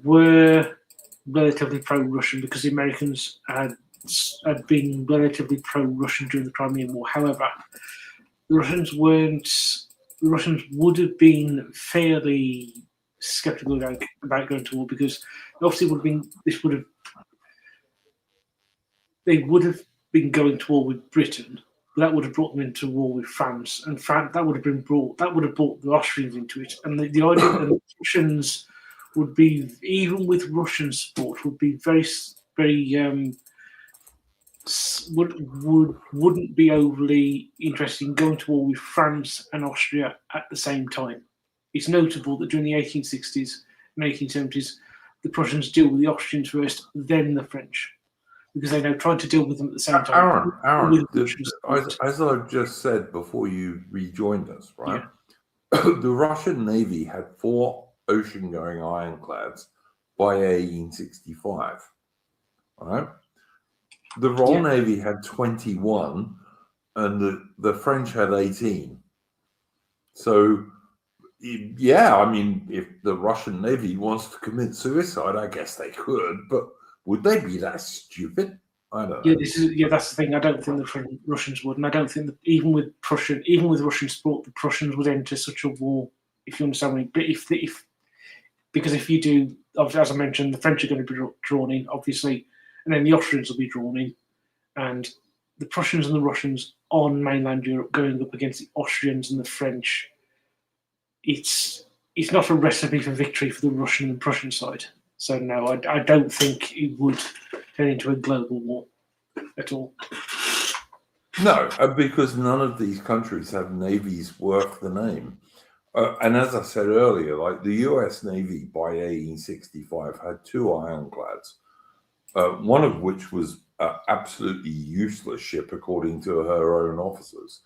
were relatively pro-Russian because the Americans had been relatively pro-Russian during the Crimean War. However, the Russians weren't. The Russians would have been fairly skeptical about going to war because obviously they would have been going to war with Britain, but that would have brought them into war with France, and that would have brought the Austrians into it, and the idea that the Russians would be, even with Russian support, would be very wouldn't be overly interested in going to war with France and Austria at the same time. It's notable that during the 1860s and 1870s, the Prussians deal with the Austrians first, then the French, because they now tried to deal with them at the same time. Aaron, as I've just said before you rejoined us, right? Yeah. The Russian Navy had 4 ocean-going ironclads by 1865, right? The Royal Navy had 21, and the French had 18. So, yeah, I mean, if the Russian Navy wants to commit suicide, I guess they could, but would they be that stupid? I don't know. That's the thing. I don't think the Russians would, and I don't think that even with Russian support, the Prussians would enter such a war. If you understand me, but because if you do, obviously, as I mentioned, the French are going to be drawn in, obviously, and then the Austrians will be drawn in, and the Prussians and the Russians on mainland Europe going up against the Austrians and the French. It's not a recipe for victory for the Russian and Prussian side. So no, I don't think it would turn into a global war at all. No, because none of these countries have navies worth the name. And as I said earlier, like the US Navy by 1865 had 2 ironclads, one of which was an absolutely useless ship, according to her own officers.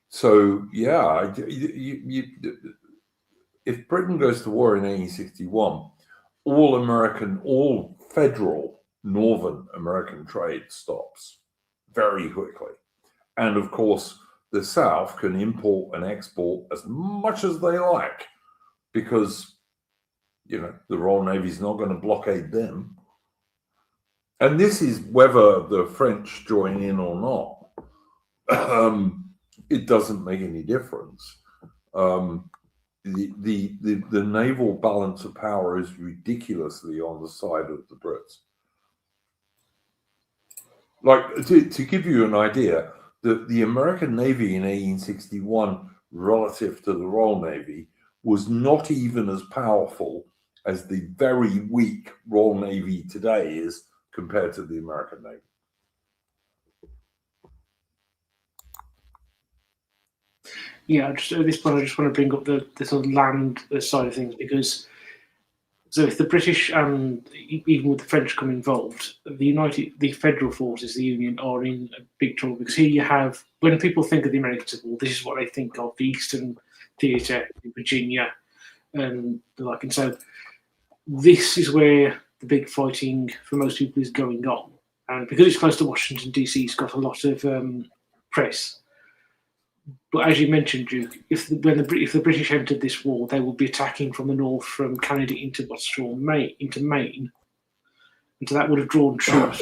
So, yeah, if Britain goes to war in 1861, all federal Northern American trade stops very quickly. And of course, the South can import and export as much as they like because, the Royal Navy's not going to blockade them. And this is whether the French join in or not. It doesn't make any difference. The naval balance of power is ridiculously on the side of the Brits. Like, to give you an idea, the American Navy in 1861 relative to the Royal Navy was not even as powerful as the very weak Royal Navy today is compared to the American Navy. Yeah, at this point, I just want to bring up the sort of land side of things because, so if the British and even with the French come involved, the federal forces, the Union, are in a big trouble because here you have, when people think of the American Civil War, this is what they think of: the Eastern Theater in Virginia, and the like. And so, this is where the big fighting for most people is going on, and because it's close to Washington DC, it's got a lot of press. But as you mentioned, Duke, if the British entered this war, they would be attacking from the north, from Canada into Maine, and so that would have drawn troops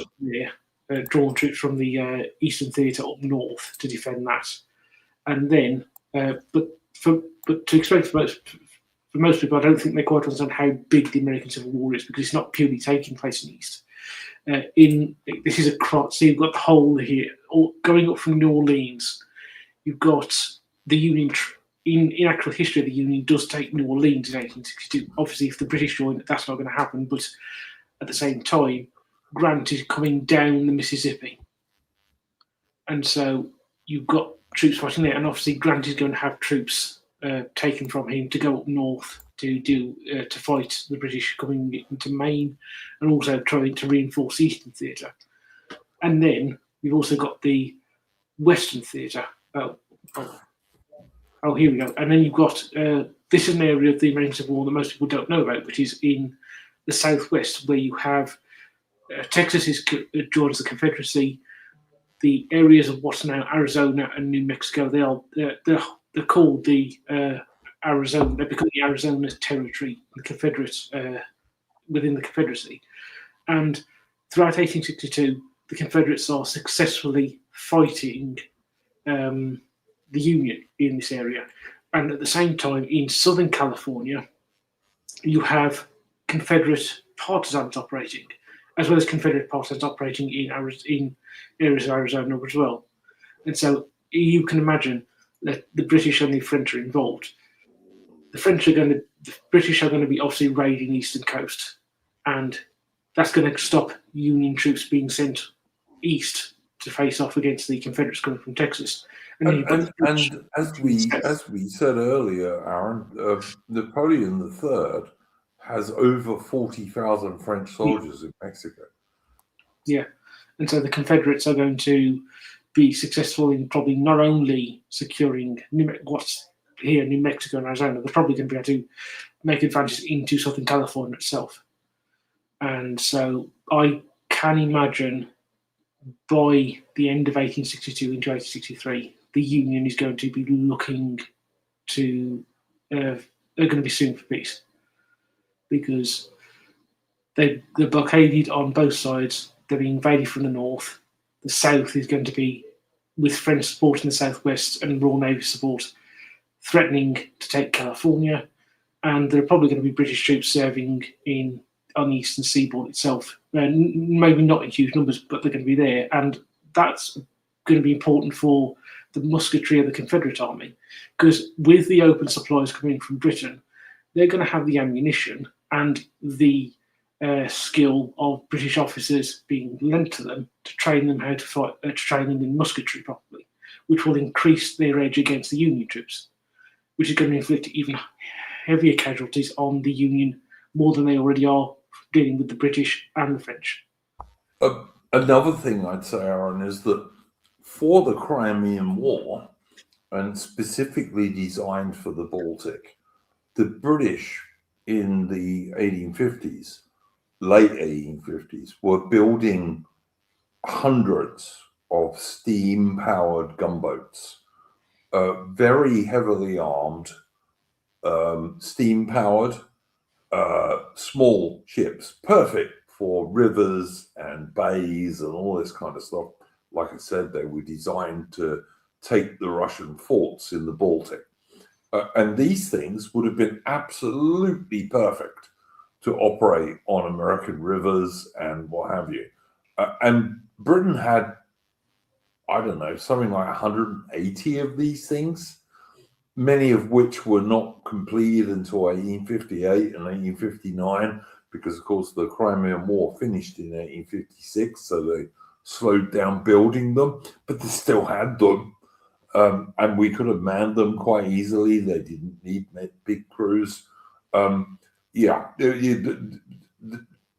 from the Eastern Theatre up north to defend that. And then, but to explain for most people, I don't think they quite understand how big the American Civil War is because it's not purely taking place in the East. This is across. So you've got the whole here, going up from New Orleans. You've got the Union, in actual history, the Union does take New Orleans in 1862. Obviously, if the British join, that's not going to happen. But at the same time, Grant is coming down the Mississippi. And so you've got troops fighting there. And obviously, Grant is going to have troops taken from him to go up north to fight the British coming into Maine and also trying to reinforce the Eastern Theatre. And then we've also got the Western Theatre. Oh, here we go. And then you've got this is an area of the American Civil War that most people don't know about, which is in the Southwest, where you have Texas joins the Confederacy. The areas of what's now Arizona and New Mexico, they're called the Arizona. They become the Arizona Territory, the Confederates within the Confederacy. And throughout 1862, the Confederates are successfully fighting the Union in this area. And at the same time, in Southern California, you have Confederate partisans operating, as well as Confederate partisans operating in areas of Arizona as well. And so you can imagine that the British and the French are involved. The British are going to be obviously raiding the eastern coast, and that's going to stop Union troops being sent east to face off against the Confederates coming from Texas. And as we said earlier, Aaron, Napoleon III has over 40,000 French soldiers in Mexico. Yeah, and so the Confederates are going to be successful in probably not only securing what's here, New Mexico and Arizona, they're probably going to be able to make advances into Southern California itself. And so I can imagine by the end of 1862 into 1863, the Union is going to be looking to, they're going to be suing for peace, because they're blockaded on both sides. They're being invaded from the north. The south is going to be, with French support in the southwest and Royal Navy support, threatening to take California. And there are probably going to be British troops serving on the eastern seaboard itself. Maybe not in huge numbers, but they're going to be there. And that's going to be important for the musketry of the Confederate Army, because with the open supplies coming from Britain, they're going to have the ammunition and the skill of British officers being lent to them to train them how to fight, to train them in musketry properly, which will increase their edge against the Union troops, which is going to inflict even heavier casualties on the Union, more than they already are dealing with the British and the French. Another thing I'd say, Aaron, is that for the Crimean War, and specifically designed for the Baltic, the British in the 1850s, late 1850s, were building hundreds of steam-powered gunboats, very heavily armed, steam-powered, small ships, perfect for rivers and bays and all this kind of stuff. Like I said, they were designed to take the Russian forts in the Baltic. And these things would have been absolutely perfect to operate on American rivers and what have you. And Britain had, I don't know, something like 180 of these things, many of which were not completed until 1858 and 1859, because, of course, the Crimean War finished in 1856, so they slowed down building them, but they still had them. And we could have manned them quite easily. They didn't need big crews.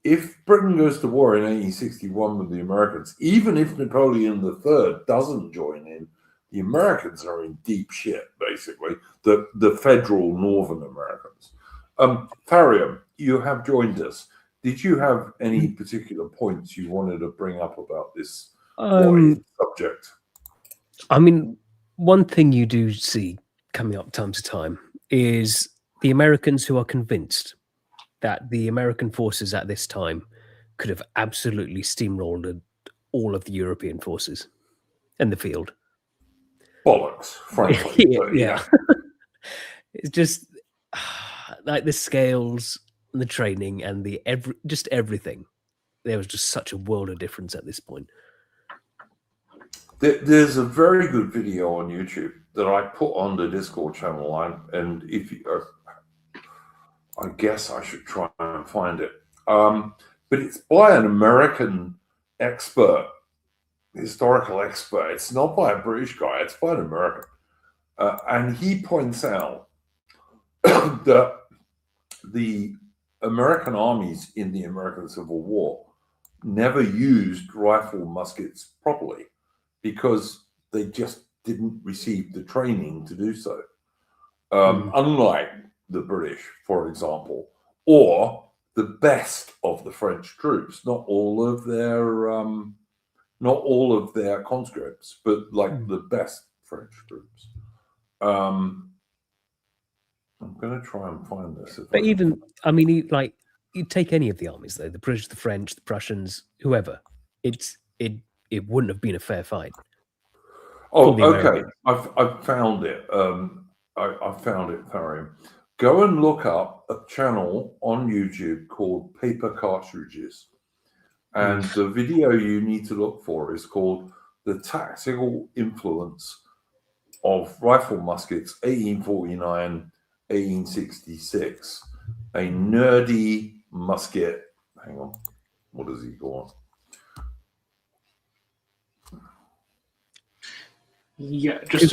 If Britain goes to war in 1861 with the Americans, even if Napoleon III doesn't join in, the Americans are in deep shit, basically, the federal Northern Americans. Fariam, you have joined us. Did you have any particular points you wanted to bring up about this subject? I mean, one thing you do see coming up time to time is the Americans who are convinced that the American forces at this time could have absolutely steamrolled all of the European forces in the field. Bollocks, frankly. Yeah. It's just like the scales, the training, and just everything. There was just such a world of difference at this point. There's a very good video on YouTube that I put on the Discord channel, and if you, I guess I should try and find it. But it's by an American expert, historical expert. It's not by a British guy, it's by an American. And he points out that the American armies in the American Civil War never used rifle muskets properly because they just didn't receive the training to do so. unlike the British, for example, or the best of the French troops. Not all of their conscripts, but like the best French troops. I'm going to try and find this. But even, I mean, like, you take any of the armies, though, the British, the French, the Prussians, whoever, it wouldn't have been a fair fight. Oh, the okay. Americans. I've found it. I found it, Tharium. Go and look up a channel on YouTube called Paper Cartridges. And the video you need to look for is called The Tactical Influence of Rifle Muskets, 1849, 1866. A nerdy musket. Hang on. What does he go on? Yeah, just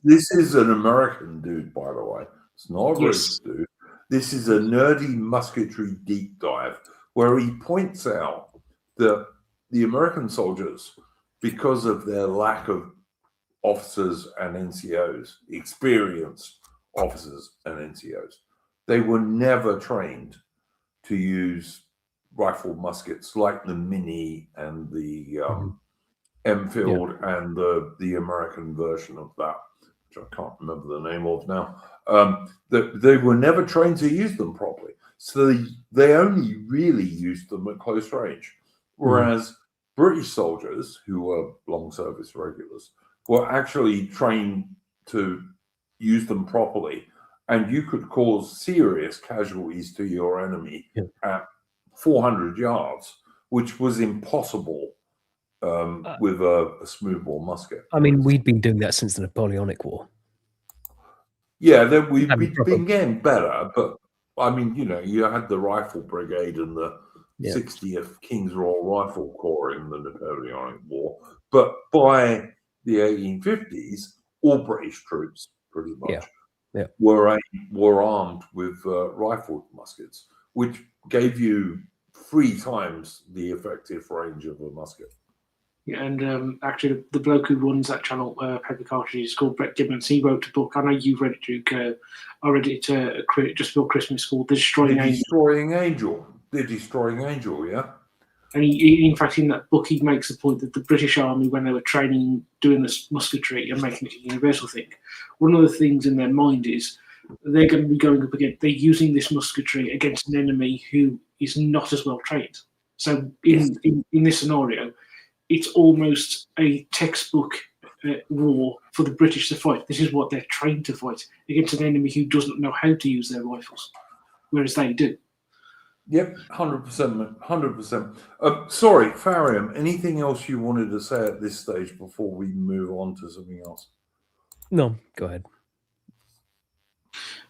This is an American dude, by the way. It's not a British dude. This is a nerdy musketry deep dive where he points out that the American soldiers, because of their lack of officers and NCOs, experienced officers and NCOs, they were never trained to use rifle muskets like the Mini and the Enfield and the American version of that, which I can't remember the name of now. They were never trained to use them properly, so they only really used them at close range. Whereas British soldiers, who were long service regulars, were actually trained to use them properly, and you could cause serious casualties to your enemy at 400 yards, which was impossible with a smoothbore musket. I mean, we'd been doing that since the Napoleonic War. Yeah, then we've been getting better, but I mean, you had the Rifle Brigade and the 60th King's Royal Rifle Corps in the Napoleonic War, but by the 1850s, all British troops pretty much were armed with rifled muskets, which gave you 3 times the effective range of a musket. Yeah, and actually, the bloke who runs that channel, Paper Cartridges, is called Brett Gibbons. He wrote a book. I know you've read it, Duke. I read it just before Christmas, called The Destroying Angel. The Destroying Angel, yeah. And he, in fact, in that book, he makes the point that the British Army, when they were training, doing this musketry and making it a universal thing, one of the things in their mind is they're going to be going up against, they're using this musketry against an enemy who is not as well trained. So in this scenario, it's almost a textbook war for the British to fight. This is what they're trained to fight against an enemy who doesn't know how to use their rifles, whereas they do. Yep, 100%. 100%. Sorry, Farium, anything else you wanted to say at this stage before we move on to something else? No, go ahead.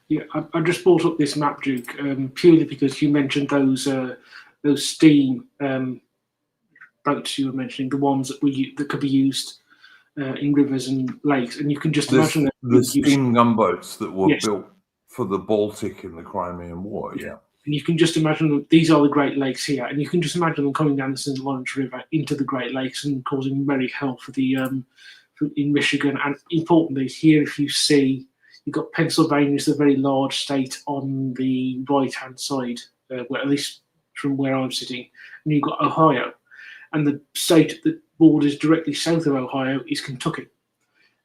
Yeah, I just brought up this map, Duke, purely because you mentioned those steam boats you were mentioning, the ones that could be used in rivers and lakes, and you can just imagine the steam gunboats that were built for the Baltic in the Crimean War. Yeah. And you can just imagine that these are the Great Lakes here, and you can just imagine them coming down the St. Lawrence River into the Great Lakes and causing very hell for the in Michigan. And importantly, here, if you see, you've got Pennsylvania is a very large state on the right-hand side, where, at least from where I'm sitting, and you've got Ohio. And the state that borders directly south of Ohio is Kentucky.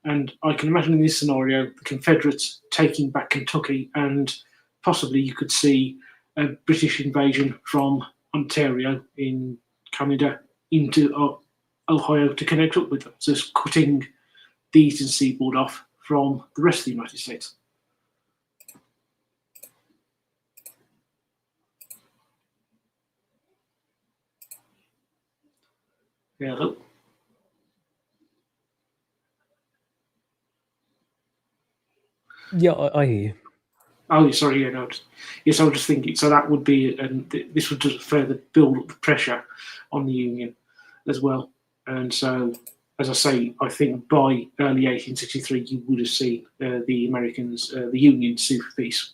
And I can imagine in this scenario, the Confederates taking back Kentucky, and possibly you could see a British invasion from Ontario in Canada into Ohio to connect up with them. So it's cutting the eastern seaboard off from the rest of the United States. Hello. Yeah, I hear you. Oh, sorry, yeah, no. Yes, I was just thinking. So that would be, and this would just further build up the pressure on the Union as well. And so, as I say, I think by early 1863, you would have seen the Americans, the Union, sue for peace.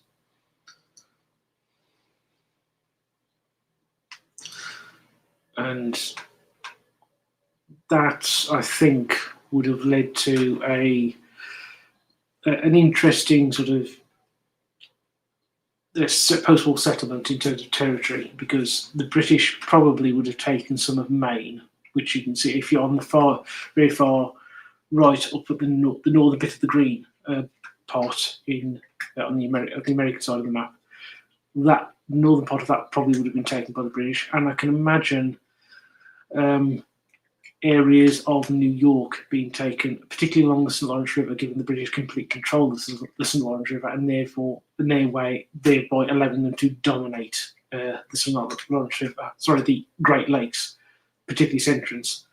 And that, I think, would have led to an interesting sort of post-war settlement in terms of territory, because the British probably would have taken some of Maine, which you can see if you're on the very far right up at the northern bit of the green part on the American side of the map. That northern part of that probably would have been taken by the British, and I can imagine areas of New York being taken, particularly along the St. Lawrence River, given the British complete control of the St. Lawrence River, and therefore thereby allowing them to dominate the St. Lawrence River, the Great Lakes, particularly its entrance,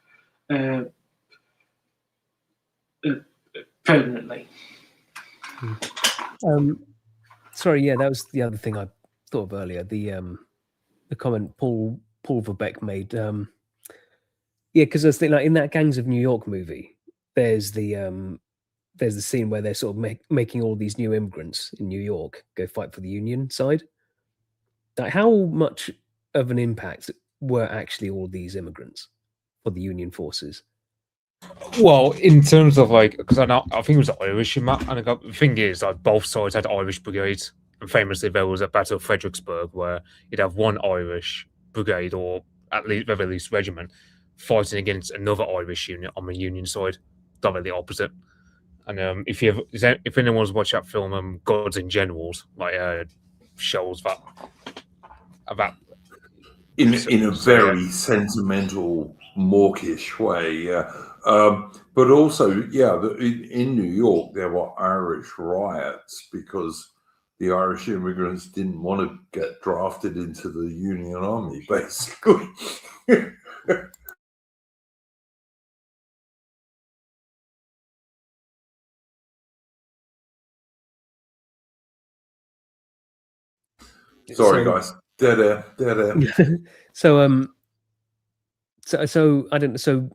permanently. That was the other thing I thought of earlier. The comment Paul Verbeck made. Because I was thinking, like, in that Gangs of New York movie, there's the scene where they're sort of making all these new immigrants in New York go fight for the Union side. Like, how much of an impact were actually all these immigrants for the Union forces? Well, in terms of because I think it was Irish in that, and the thing is, both sides had Irish brigades, and famously there was a Battle of Fredericksburg where you'd have one Irish brigade, or at least very least regiment, fighting against another Irish unit on the Union side, directly opposite. And if anyone's watched that film, Gods and Generals, shows that in a very sentimental, mawkish way, but also, in New York there were Irish riots because the Irish immigrants didn't want to get drafted into the Union Army, basically. Sorry, guys. Dead air. So I don't know. So,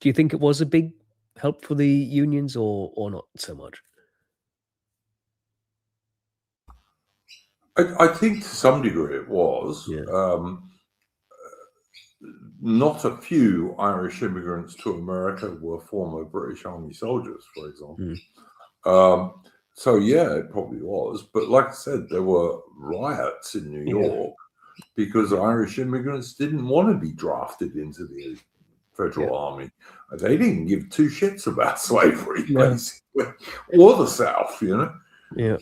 do you think it was a big help for the unions, or not so much? I think to some degree it was. Yeah. Not a few Irish immigrants to America were former British Army soldiers, for example. So it probably was. But like I said, there were riots in New York because Irish immigrants didn't want to be drafted into the Federal Army. They didn't give two shits about slavery, basically, or the South, Yeah.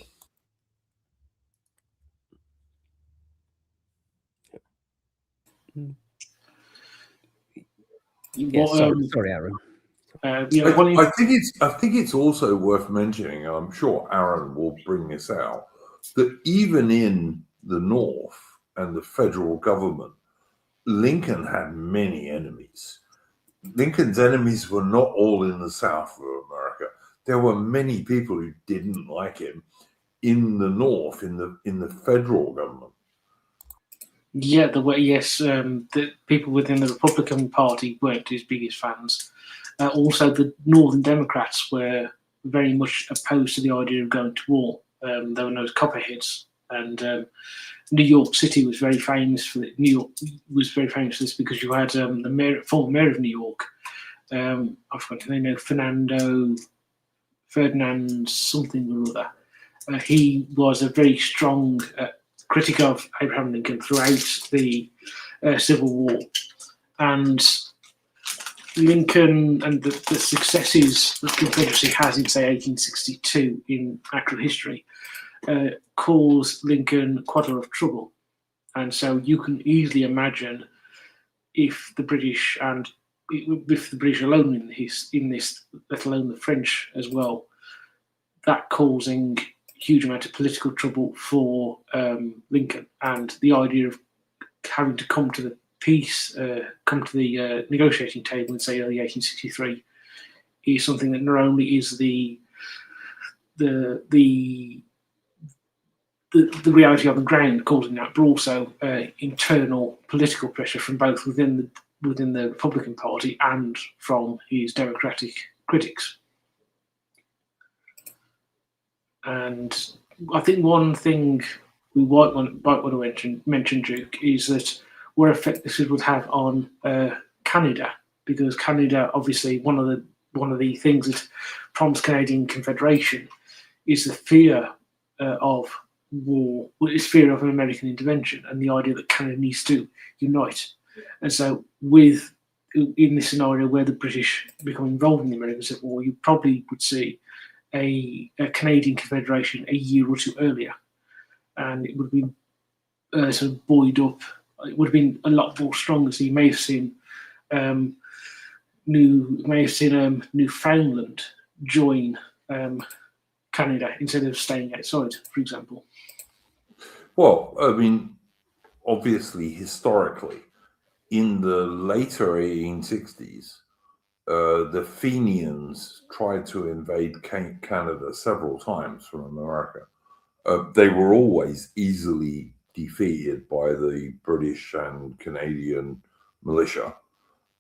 Sorry, Aaron. I think it's also worth mentioning, and I'm sure Aaron will bring this out, that even in the North and the federal government, Lincoln had many enemies. Lincoln's enemies were not all in the South of America. There were many people who didn't like him in the North, in the federal government. Yeah, the people within the Republican Party weren't his biggest fans. Also, the Northern Democrats were very much opposed to the idea of going to war. They were known as Copperheads, and New York City was very famous for it. New York was very famous for this because you had the former mayor of New York. I forgot the name. Ferdinand something or other. He was a very strong critic of Abraham Lincoln throughout the Civil War, and Lincoln and the successes that the Confederacy has in, say, 1862 in actual history caused Lincoln quite a lot of trouble. And so you can easily imagine if the British alone in this, let alone the French as well, that causing huge amount of political trouble for Lincoln, and the idea of having to come to the negotiating table in, say, early 1863 is something that not only is the reality on the ground causing that, but also internal political pressure from both within the Republican Party and from his Democratic critics. And I think one thing we might want to mention, Duke, is that what effect this would have on Canada, because Canada, obviously, one of the one of the things that prompts Canadian Confederation is the fear of war, is fear of an American intervention, and the idea that Canada needs to unite. And so, in this scenario where the British become involved in the American Civil War, you probably would see a Canadian Confederation a year or two earlier, and it would have been sort of buoyed up. It would have been a lot more stronger. So you may have seen Newfoundland join Canada instead of staying outside, for example. Well, I mean, obviously, historically, in the later 1860s, the Fenians tried to invade Canada several times from America. They were always easily defeated by the British and Canadian militia.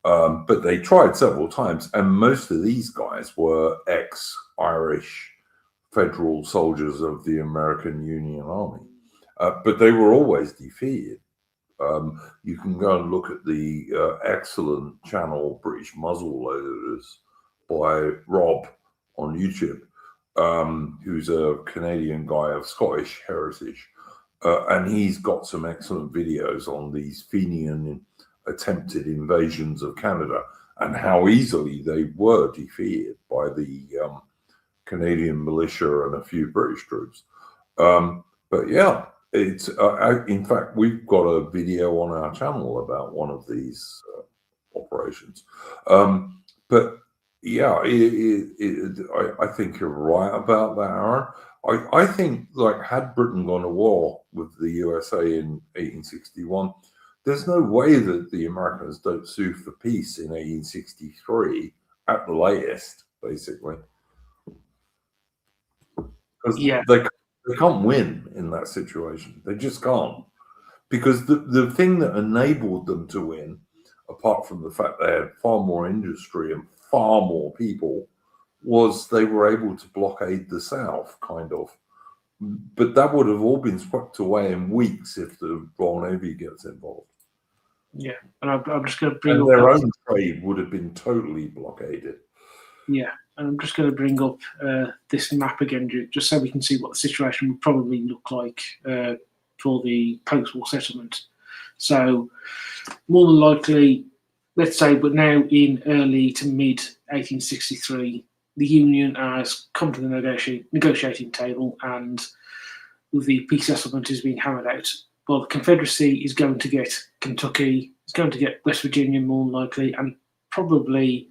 But they tried several times, and most of these guys were ex-Irish federal soldiers of the American Union Army. But they were always defeated. You can go and look at the excellent channel British Muzzle Loaders by Rob on YouTube, who's a Canadian guy of Scottish heritage. And he's got some excellent videos on these Fenian attempted invasions of Canada and how easily they were defeated by the Canadian militia and a few British troops. But yeah, it's in fact, we've got a video on our channel about one of these operations. But yeah, I think you're right about that, Aaron. I think, like, had Britain gone to war with the USA in 1861, there's no way that the Americans don't sue for peace in 1863 at the latest, basically. Because they can't win in that situation. They just can't. Because the thing that enabled them to win, apart from the fact they had far more industry and far more people, was they were able to blockade the South, kind of. But that would have all been swept away in weeks if the Royal Navy gets involved. Yeah, and I'm just going to bring and up their own trade would have been totally blockaded. Yeah, and I'm just going to bring up this map again, just so we can see what the situation would probably look like for the post-war settlement. So, more than likely, let's say, but now in early to mid 1863, the Union has come to the negotiating table, and the peace settlement is being hammered out. Well, the Confederacy is going to get Kentucky, it's going to get West Virginia more than likely, and probably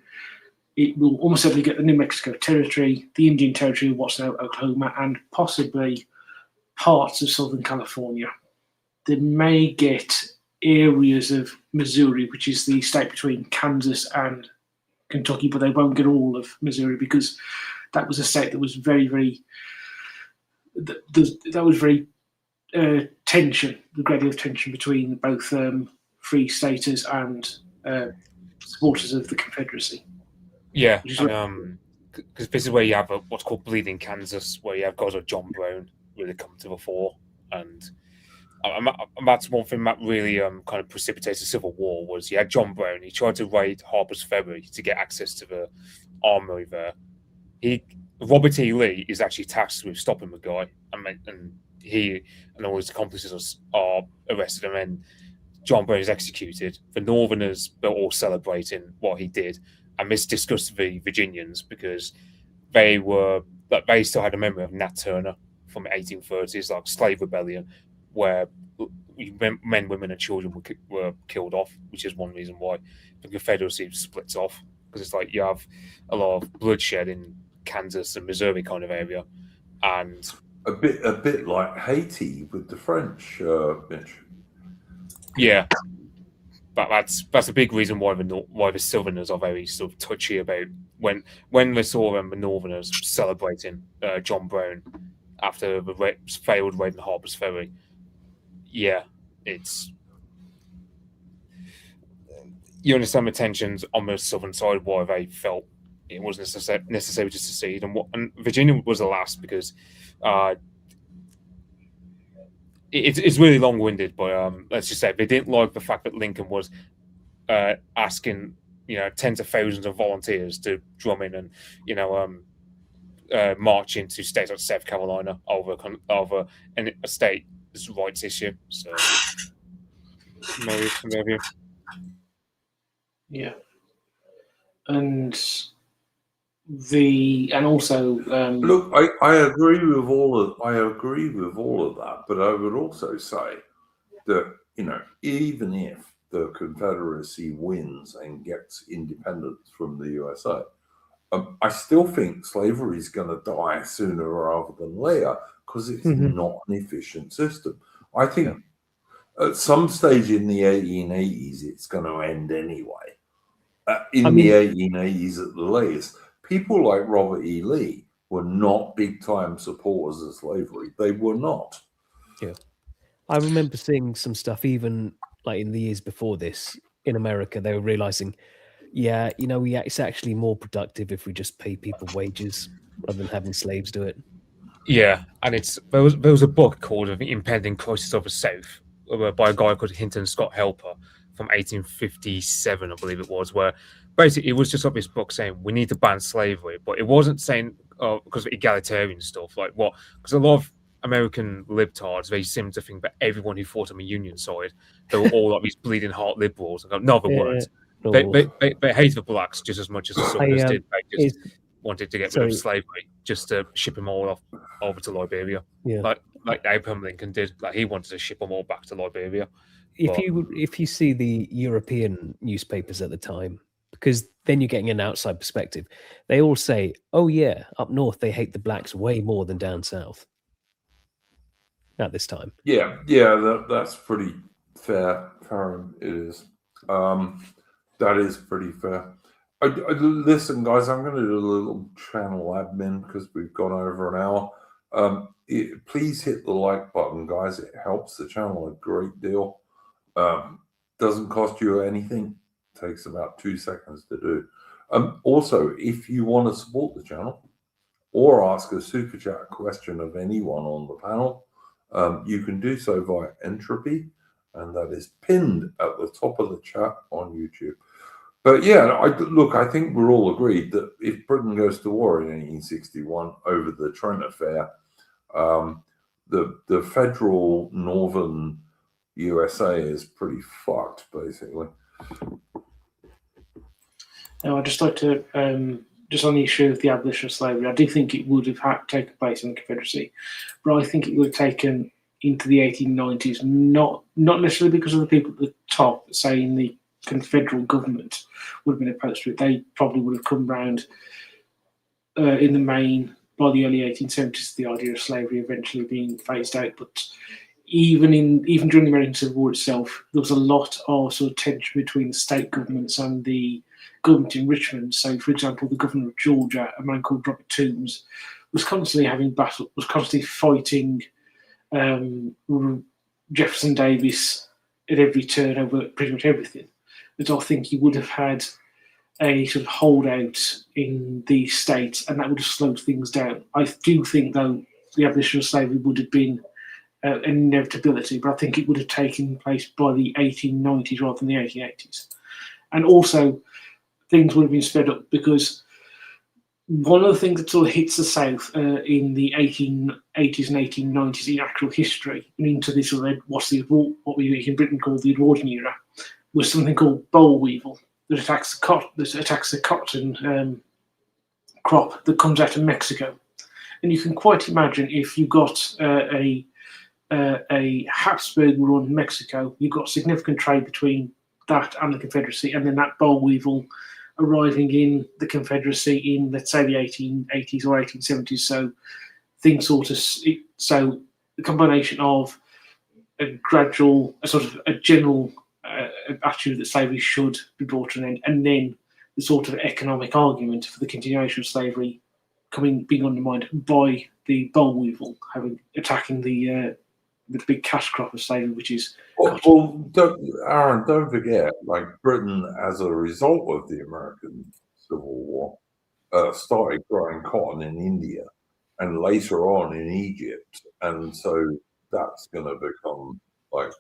it will almost certainly get the New Mexico Territory, the Indian Territory, what's now Oklahoma, and possibly parts of Southern California. They may get areas of Missouri, which is the state between Kansas and Kentucky, but they won't get all of Missouri because that was a state that was very tension, the great deal of tension between both free staters and supporters of the Confederacy. Yeah, because this is where you have what's called Bleeding Kansas, where you have guys like John Brown really come to the fore, and that's one thing that really kind of precipitated the Civil War. Was you had John Brown, he tried to raid Harper's Ferry to get access to the armory there. Robert E. Lee is actually tasked with stopping the guy, and he and all his accomplices are arrested, and then John Brown is executed. The Northerners were all celebrating what he did, and this disgusted the Virginians because they still had a memory of Nat Turner from the 1830s, like slave rebellion, where men, women, and children were killed off, which is one reason why the Confederacy splits off, because it's like you have a lot of bloodshed in Kansas and Missouri kind of area, and a bit like Haiti with the French, Mitch. Yeah, but that's a big reason why the Southerners are very sort of touchy about when they saw the Northerners celebrating John Brown after the failed raid in Harper's Ferry. Yeah, you understand the tensions on the southern side, why they felt it wasn't necessary to secede, and Virginia was the last because it's really long-winded, but let's just say they didn't like the fact that Lincoln was asking tens of thousands of volunteers to drum in and march into states like South Carolina over a state's rights issue. So maybe from their view. Yeah. And also Look, I agree with all of that, but I would also say that even if the Confederacy wins and gets independence from the USA, I still think slavery is going to die sooner rather than later because it's not an efficient system. I think at some stage in the 1880s, it's going to end anyway. The 1880s at the latest, people like Robert E. Lee were not big-time supporters of slavery. They were not. Yeah. I remember seeing some stuff even like in the years before this in America. They were realizing, it's actually more productive if we just pay people wages rather than having slaves do it. Yeah, and there was a book called The Impending Crisis of the South by a guy called Hinton Scott Helper from 1857, I believe it was, where basically it was just like this book saying we need to ban slavery, but it wasn't saying because of egalitarian stuff, like what, because a lot of American libtards, they seem to think that everyone who fought on the Union side, they were all like these bleeding heart liberals. And no, they weren't. They hated the blacks just as much as the Southerners did. They just wanted to get rid of slavery just to ship them all off over to Liberia. Yeah. Like Abraham Lincoln did. Like he wanted to ship them all back to Liberia. If you see the European newspapers at the time, because then you're getting an outside perspective, they all say, "Oh yeah, up north they hate the blacks way more than down south." At this time, yeah, that's pretty fair. It is. That is pretty fair. Listen, guys, I'm going to do a little channel admin because we've gone over an hour. Please hit the like button, guys. It helps the channel a great deal. Doesn't cost you anything. Takes about 2 seconds to do. Also, if you want to support the channel or ask a super chat question of anyone on the panel, you can do so via Entropy, and that is pinned at the top of the chat on YouTube. But yeah, I think we're all agreed that if Britain goes to war in 1861 over the Trent Affair, the federal northern USA is pretty fucked, basically. Now, I'd just like to, just on the issue of the abolition of slavery, I do think it would have taken place in the Confederacy, but I think it would have taken into the 1890s, not necessarily because of the people at the top saying the Confederal government would have been opposed to it. They probably would have come round in the main by the early 1870s, the idea of slavery eventually being phased out. But even during the American Civil War itself, there was a lot of sort of tension between the state governments and the government in Richmond. So, for example, the governor of Georgia, a man called Robert Toombs, was constantly fighting Jefferson Davis at every turn over pretty much everything. But I think he would have had a sort of holdout in the states, and that would have slowed things down. I do think, though, the abolition of slavery would have been an inevitability, but I think it would have taken place by the 1890s rather than the 1880s. And also, things would have been sped up because one of the things that sort of hits the South in the 1880s and 1890s in actual history, and into this sort of what we in Britain call the Edwardian era, was something called boll weevil that attacks the cotton crop that comes out of Mexico. And you can quite imagine if you got a Habsburg-run Mexico, you've got significant trade between that and the Confederacy, and then that boll weevil arriving in the Confederacy in, let's say, the 1880s or 1870s. So things so the combination of a general attitude that slavery should be brought to an end, and then the sort of economic argument for the continuation of slavery being undermined by the boll weevil attacking the big cash crop of slavery, which is. Aaron, don't forget, like Britain, as a result of the American Civil War, started growing cotton in India and later on in Egypt, and so that's going to become like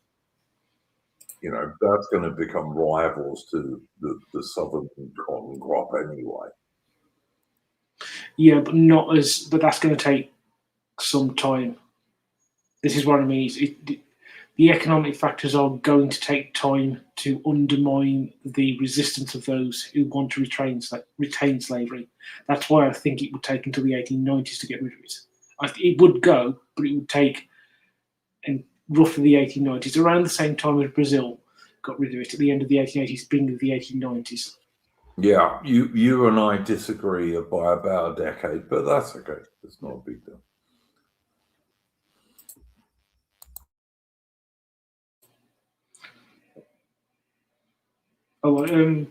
that's going to become rivals to the southern cotton crop anyway. Yeah, but but that's going to take some time. This is what I mean. The economic factors are going to take time to undermine the resistance of those who want to retain slavery. That's why I think it would take until the 1890s to get rid of it. It would go, but it would take in roughly the 1890s, around the same time as Brazil got rid of it at the end of the 1880s, beginning of the 1890s. Yeah, you and I disagree by about a decade, but that's okay. It's not a big deal. Oh, I'm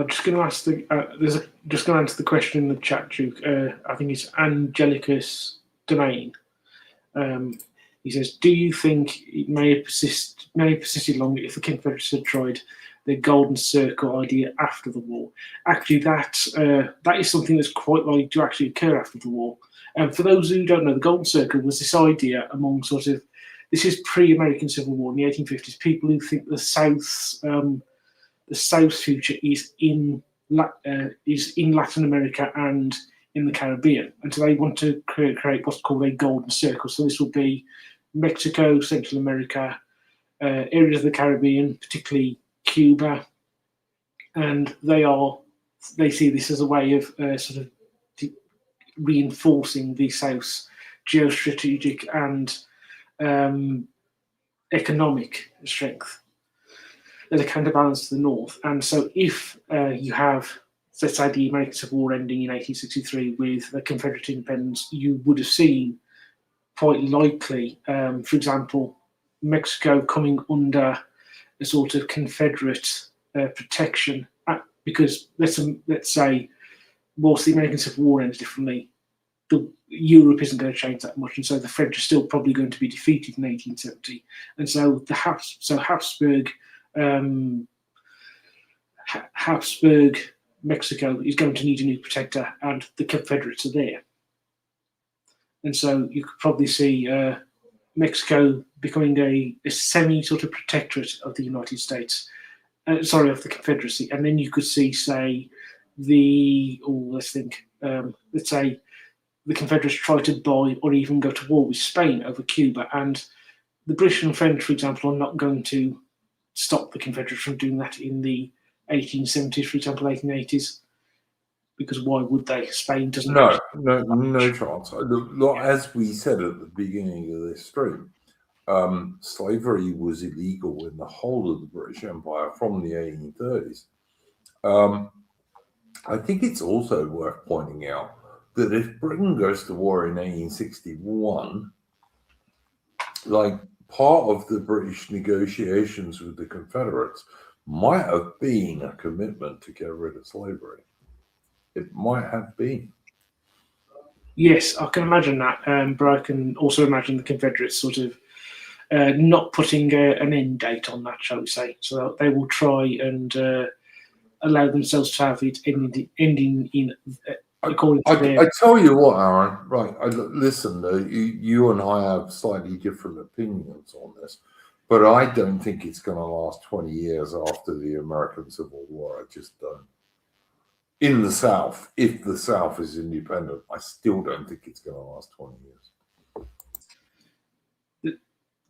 just going to ask just going to answer the question in the chat, Duke. I think it's Angelicus Domain. He says, "Do you think it may have persisted longer if the Confederates had tried the Golden Circle idea after the war?" Actually, that is something that's quite likely to actually occur after the war. And for those who don't know, the Golden Circle was this idea among this is pre-American Civil War in the 1850s. People who think the South's future is in Latin America and in the Caribbean, and so they want to create what's called a golden circle. So this will be Mexico, Central America, areas of the Caribbean, particularly Cuba, and they see this as a way of reinforcing the South's geostrategic and economic strength as a counterbalance to the North. And so if you have, let's say, the American Civil War ending in 1863 with the Confederate independence, you would have seen quite likely, for example, Mexico coming under a sort of Confederate protection, because let's say, whilst the American Civil War ends differently, Europe isn't going to change that much, and so the French are still probably going to be defeated in 1870, and so Habsburg Mexico is going to need a new protector, and the Confederates are there. And so you could probably see Mexico becoming a semi sort of protectorate of the United States, of the Confederacy. And then you could see, say, let's say the Confederates try to buy or even go to war with Spain over Cuba. And the British and French, for example, are not going to stop the Confederates from doing that in the 1870s, for example, 1880s. Because why would they? Spain doesn't. No chance. As we said at the beginning of this stream, slavery was illegal in the whole of the British Empire from the 1830s. I think it's also worth pointing out that if Britain goes to war in 1861, like part of the British negotiations with the Confederates might have been a commitment to get rid of slavery. It might have been. Yes, I can imagine that, but I can also imagine the Confederates sort of not putting an end date on that, shall we say. So they will try and allow themselves to have it ending in according to their... I tell you what, Aaron, right, listen, you and I have slightly different opinions on this, but I don't think it's going to last 20 years after the American Civil War. I just don't. In the South, if the South is independent, I still don't think it's going to last 20 years.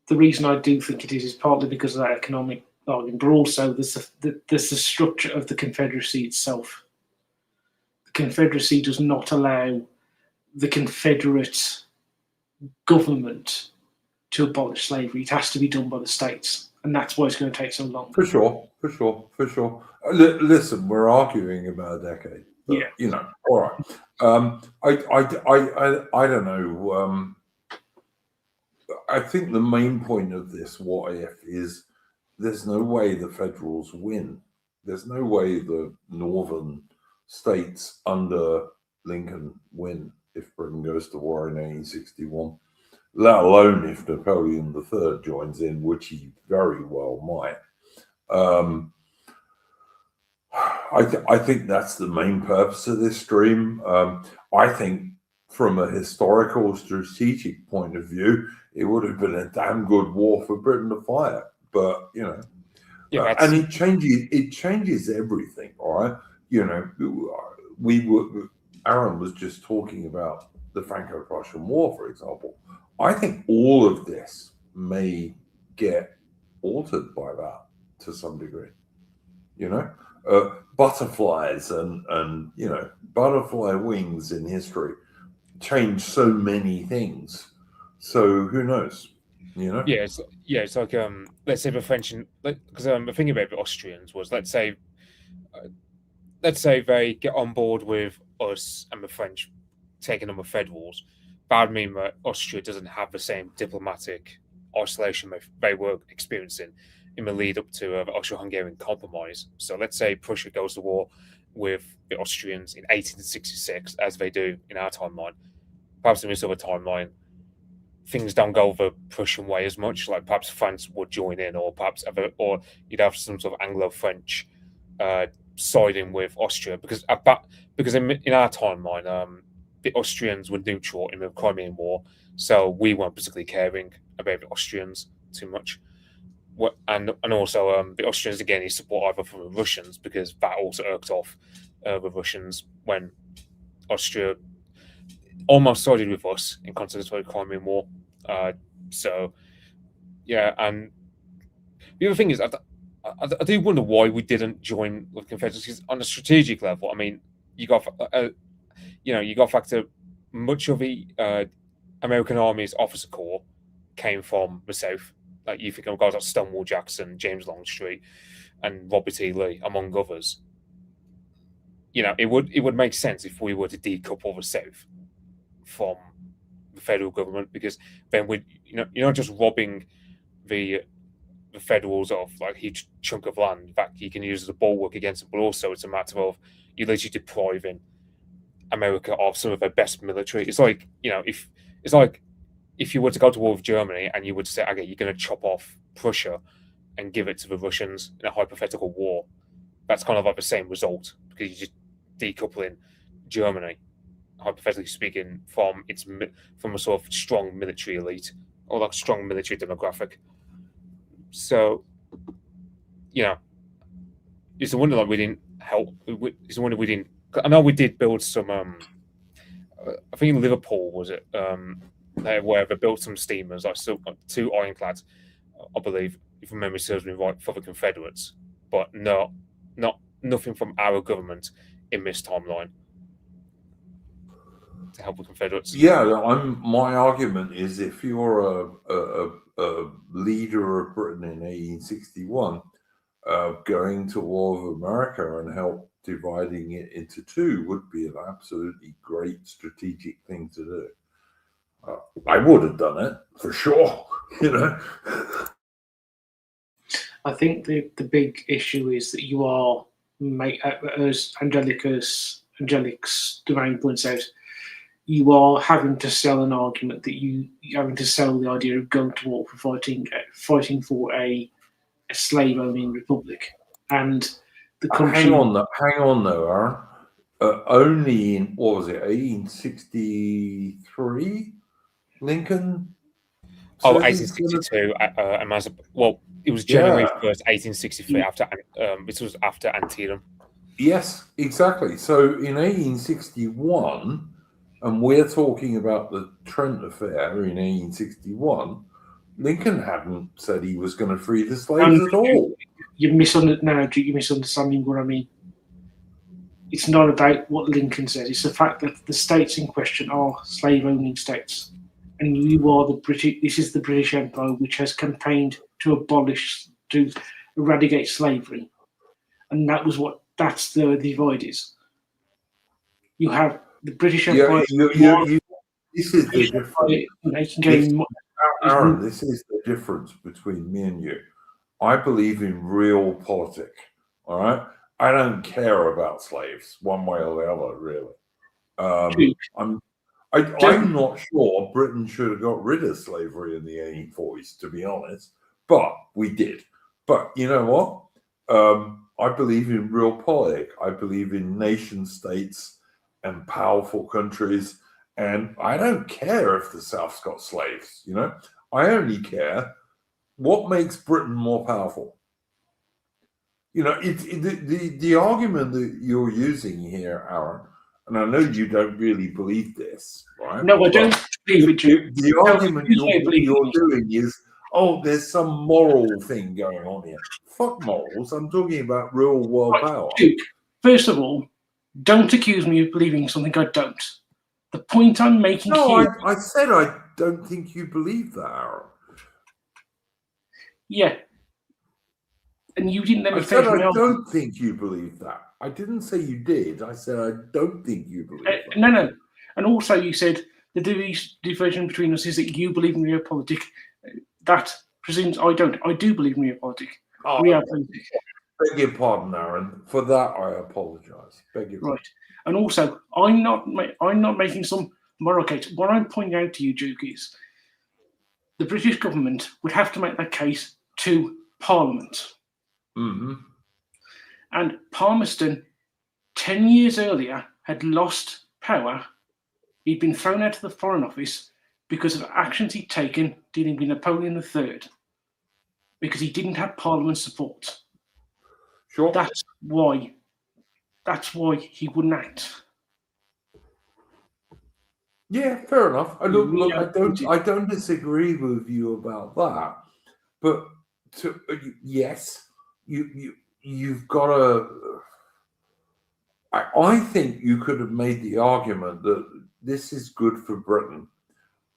The reason I do think it is partly because of that economic argument, but also there's the structure of the Confederacy itself. The Confederacy does not allow the Confederate government to abolish slavery. It has to be done by the states, and that's why it's going to take so long. For sure. Listen, we're arguing about a decade. But, yeah. All right. I don't know. I think the main point of this what if is there's no way the Federals win. There's no way the northern states under Lincoln win if Britain goes to war in 1861, let alone if Napoleon III joins in, which he very well might. I think that's the main purpose of this stream. I think from a historical, strategic point of view, it would have been a damn good war for Britain to fight. but you know, Yeah, and it changes everything. All right, you know, Aaron was just talking about the Franco-Prussian War, for example. I think all of this may get altered by that to some degree. You know, butterflies and you know, butterfly wings in history change so many things. So who knows? You know? It's like let's say the French, because the thing about the Austrians was let's say they get on board with us and the French taking on the Federals. That would mean that Austria doesn't have the same diplomatic isolation they were experiencing in the lead up to the Austro-Hungarian Compromise. So let's say Prussia goes to war with the Austrians in 1866, as they do in our timeline. Perhaps in this other timeline, things don't go the Prussian way as much. Like perhaps France would join in, or you'd have some sort of Anglo-French siding with Austria, because in our timeline, the Austrians were neutral in the Crimean War, so we weren't particularly caring about the Austrians too much. And also the Austrians again need support either from the Russians, because that also irked off the Russians when Austria almost sided with us in context of the Crimean War. So yeah, and the other thing is, I do wonder why we didn't join the Confederacies on a strategic level. I mean, you got to factor much of the American Army's officer corps came from the South. Like you think of guys like Stonewall Jackson, James Longstreet, and Robert E. Lee, among others. You know, it would make sense if we were to decouple the South from the federal government, because then you're not just robbing the Federals of like a huge chunk of land that you can use as a bulwark against them, but also it's a matter of you're literally depriving America of some of their best military. It's like, you know, if you were to go to war with Germany and you would say, okay, you're going to chop off Prussia and give it to the Russians in a hypothetical war, that's kind of like the same result, because you're just decoupling Germany, hypothetically speaking, from a sort of strong military elite or like strong military demographic. So, you know, it's a wonder that we didn't help. It's a wonder we didn't. I know we did build some. I think in Liverpool was it where they built some steamers, like 2 ironclads, I believe, if memory serves me right, for the Confederates, but nothing from our government in this timeline to help the Confederates. Yeah, my argument is if you're a leader of Britain in 1861, going to war with America and help dividing it into 2 would be an absolutely great strategic thing to do. I would have done it for sure, you know. I think the big issue is that you are, as Angelic's domain points out, you are having to sell an argument that you're having to sell the idea of going to war for fighting for a slave owning republic, and the country. Hang on though, Aaron. Only in, what was it, 1863? Lincoln. 1862. Well, it was January 1st, 1863. After this was after Antietam. Yes, exactly. So in 1861, and we're talking about the Trent Affair in 1861. Lincoln hadn't said he was going to free the slaves at all. You misunderstanding what I mean. It's not about what Lincoln said. It's the fact that the states in question are slave-owning states, and you are the British. This is the British Empire, which has campaigned to eradicate slavery, and that's the divide is. You have the British Empire. This is the difference. Aaron, this is the difference between me and you. I believe in real politics. All right, I don't care about slaves one way or the other, really. I'm not sure Britain should have got rid of slavery in the 1840s, to be honest, but we did. But you know what? I believe in real politics. I believe in nation states and powerful countries, and I don't care if the South's got slaves. You know, I only care what makes Britain more powerful? You know, the argument that you're using here, Aaron, and I know you don't really believe this, right? No, I don't believe it. The argument you're doing is, oh, there's some moral thing going on here. Fuck morals. I'm talking about real world power. Duke, first of all, don't accuse me of believing something I don't. The point I'm making here... I said I don't think you believe that, Aaron. Yeah. And you didn't let me finish. I don't think you believe that. I didn't say you did. I said I don't think you believe that. No. And also you said the division between us is that you believe in realpolitik. That presumes I don't. I do believe in realpolitik. Realpolitik. Beg your pardon, Aaron. For that, I apologise. Beg your pardon. Right. And also, I'm not making some moral case. What I'm pointing out to you, Duke, is the British government would have to make that case to Parliament. Mm-hmm. And Palmerston, 10 years earlier, had lost power. He'd been thrown out of the Foreign Office because of actions he'd taken dealing with Napoleon III, because he didn't have Parliament support. Sure. That's why he wouldn't act. Yeah, fair enough. Look, I don't disagree with you about that, but yes, you've got to. I think you could have made the argument that this is good for Britain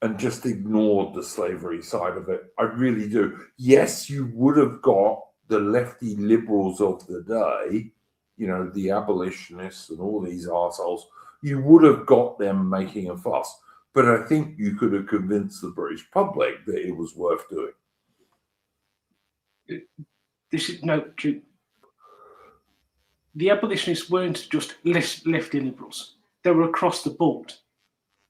and just ignored the slavery side of it. I really do. Yes, you would have got the lefty liberals of the day, you know, the abolitionists and all these arseholes. You would have got them making a fuss. But I think you could have convinced the British public that it was worth doing. This is no true. The abolitionists weren't just lefty liberals; they were across the board.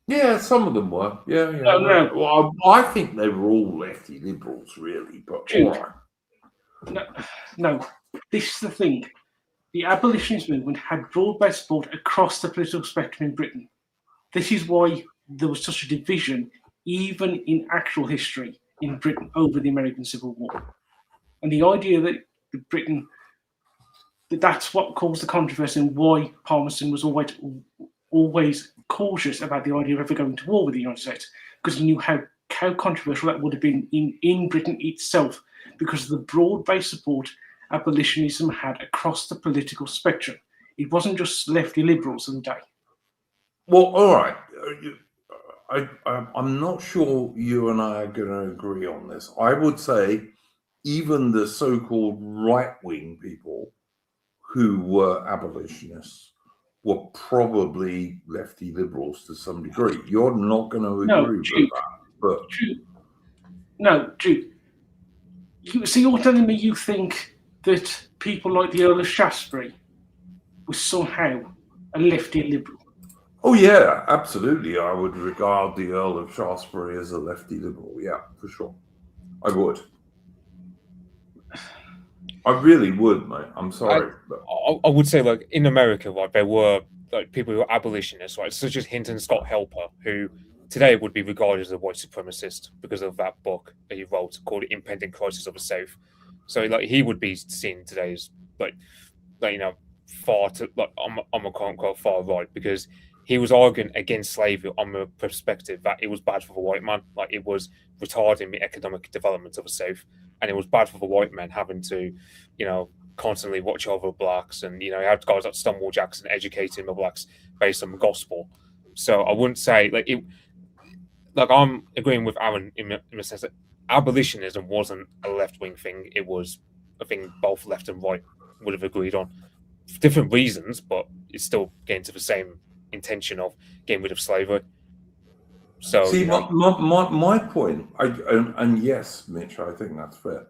Yeah, some of them were. Yeah. No. Well, I think they were all lefty liberals, really. But all right. No. This is the thing: the abolitionist movement had broad-based support across the political spectrum in Britain. This is why there was such a division, even in actual history, in Britain over the American Civil War. And the idea that that's what caused the controversy and why Palmerston was always cautious about the idea of ever going to war with the United States, because he knew how controversial that would have been in Britain itself, because of the broad-based support abolitionism had across the political spectrum. It wasn't just lefty liberals of the day. Well, all right. I'm not sure you and I are going to agree on this. I would say even the so-called right-wing people who were abolitionists were probably lefty liberals to some degree. You're not going to agree with that. But No, Jude. So you're telling me you think that people like the Earl of Shaftesbury was somehow a lefty liberal? Oh, yeah, absolutely. I would regard the Earl of Shaftesbury as a lefty liberal. Yeah, for sure. I would. I really would, mate. I'm sorry. I would say, like, in America, like, there were like people who were abolitionists, right, such as Hinton Scott Helper, who today would be regarded as a white supremacist because of that book that he wrote called Impending Crisis of the South. So, like, he would be seen today as like you know, far to like I'm a quote unquote far right, because he was arguing against slavery on the perspective that it was bad for the white man, like it was retarding the economic development of the South, and it was bad for the white men having to, you know, constantly watch over blacks, and you know, you had guys like Stonewall Jackson educating the blacks based on the gospel. So I wouldn't say like it. Like I'm agreeing with Aaron in the sense that abolitionism wasn't a left-wing thing; it was a thing both left and right would have agreed on, for different reasons, but it's still getting to the same intention of getting rid of slavery. So, see, you know, my point, and yes, Mitch, I think that's fair.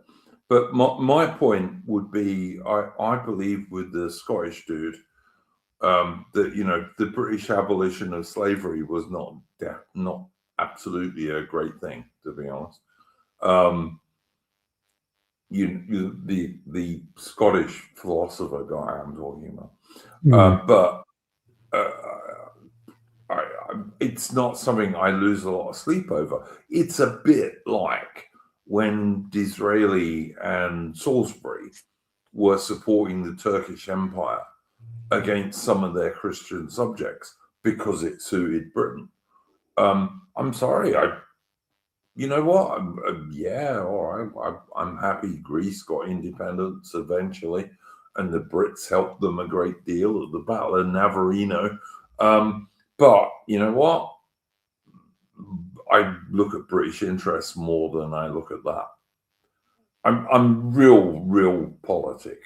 But my point would be, I believe with the Scottish dude, that, you know, the British abolition of slavery was not absolutely a great thing, to be honest. The Scottish philosopher guy I'm talking about, but it's not something I lose a lot of sleep over. It's a bit like when Disraeli and Salisbury were supporting the Turkish Empire against some of their Christian subjects because it suited Britain. I'm sorry, you know what? Yeah, all right. I'm happy Greece got independence eventually, and the Brits helped them a great deal at the Battle of Navarino. But you know what? I look at British interests more than I look at that. I'm real politic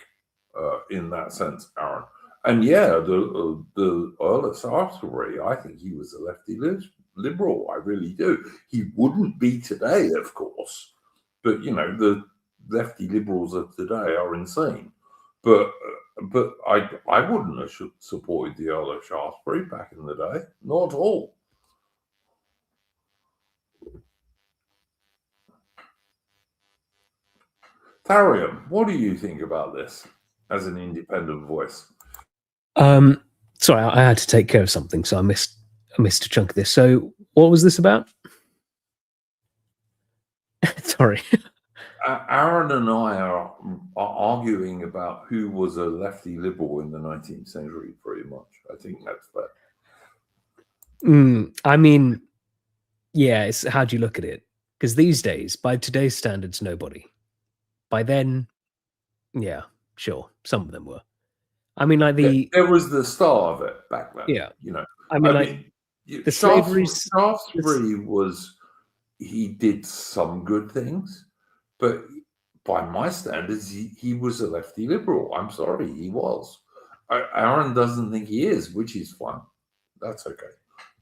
in that sense, Aaron. And yeah, the Earl of Salisbury, I think he was a lefty liberal. I really do. He wouldn't be today, of course, but you know the lefty liberals of today are insane. But I wouldn't have supported the Earl of Shaftesbury back in the day, not at all. Tharium, what do you think about this as an independent voice? Sorry, I had to take care of something, so I missed a chunk of this. So, what was this about? Sorry. Aaron and I are arguing about who was a lefty liberal in the 19th century, pretty much. I think that's fair. I mean, yeah, it's how do you look at it? Because these days, by today's standards, nobody. By then, yeah, sure, some of them were. I mean, like there was the star of it back then. Yeah, you know. I mean, the Shaftesbury was, he did some good things, but by my standards, he was a lefty liberal. I'm sorry, he was. Aaron doesn't think he is, which is fine. That's okay.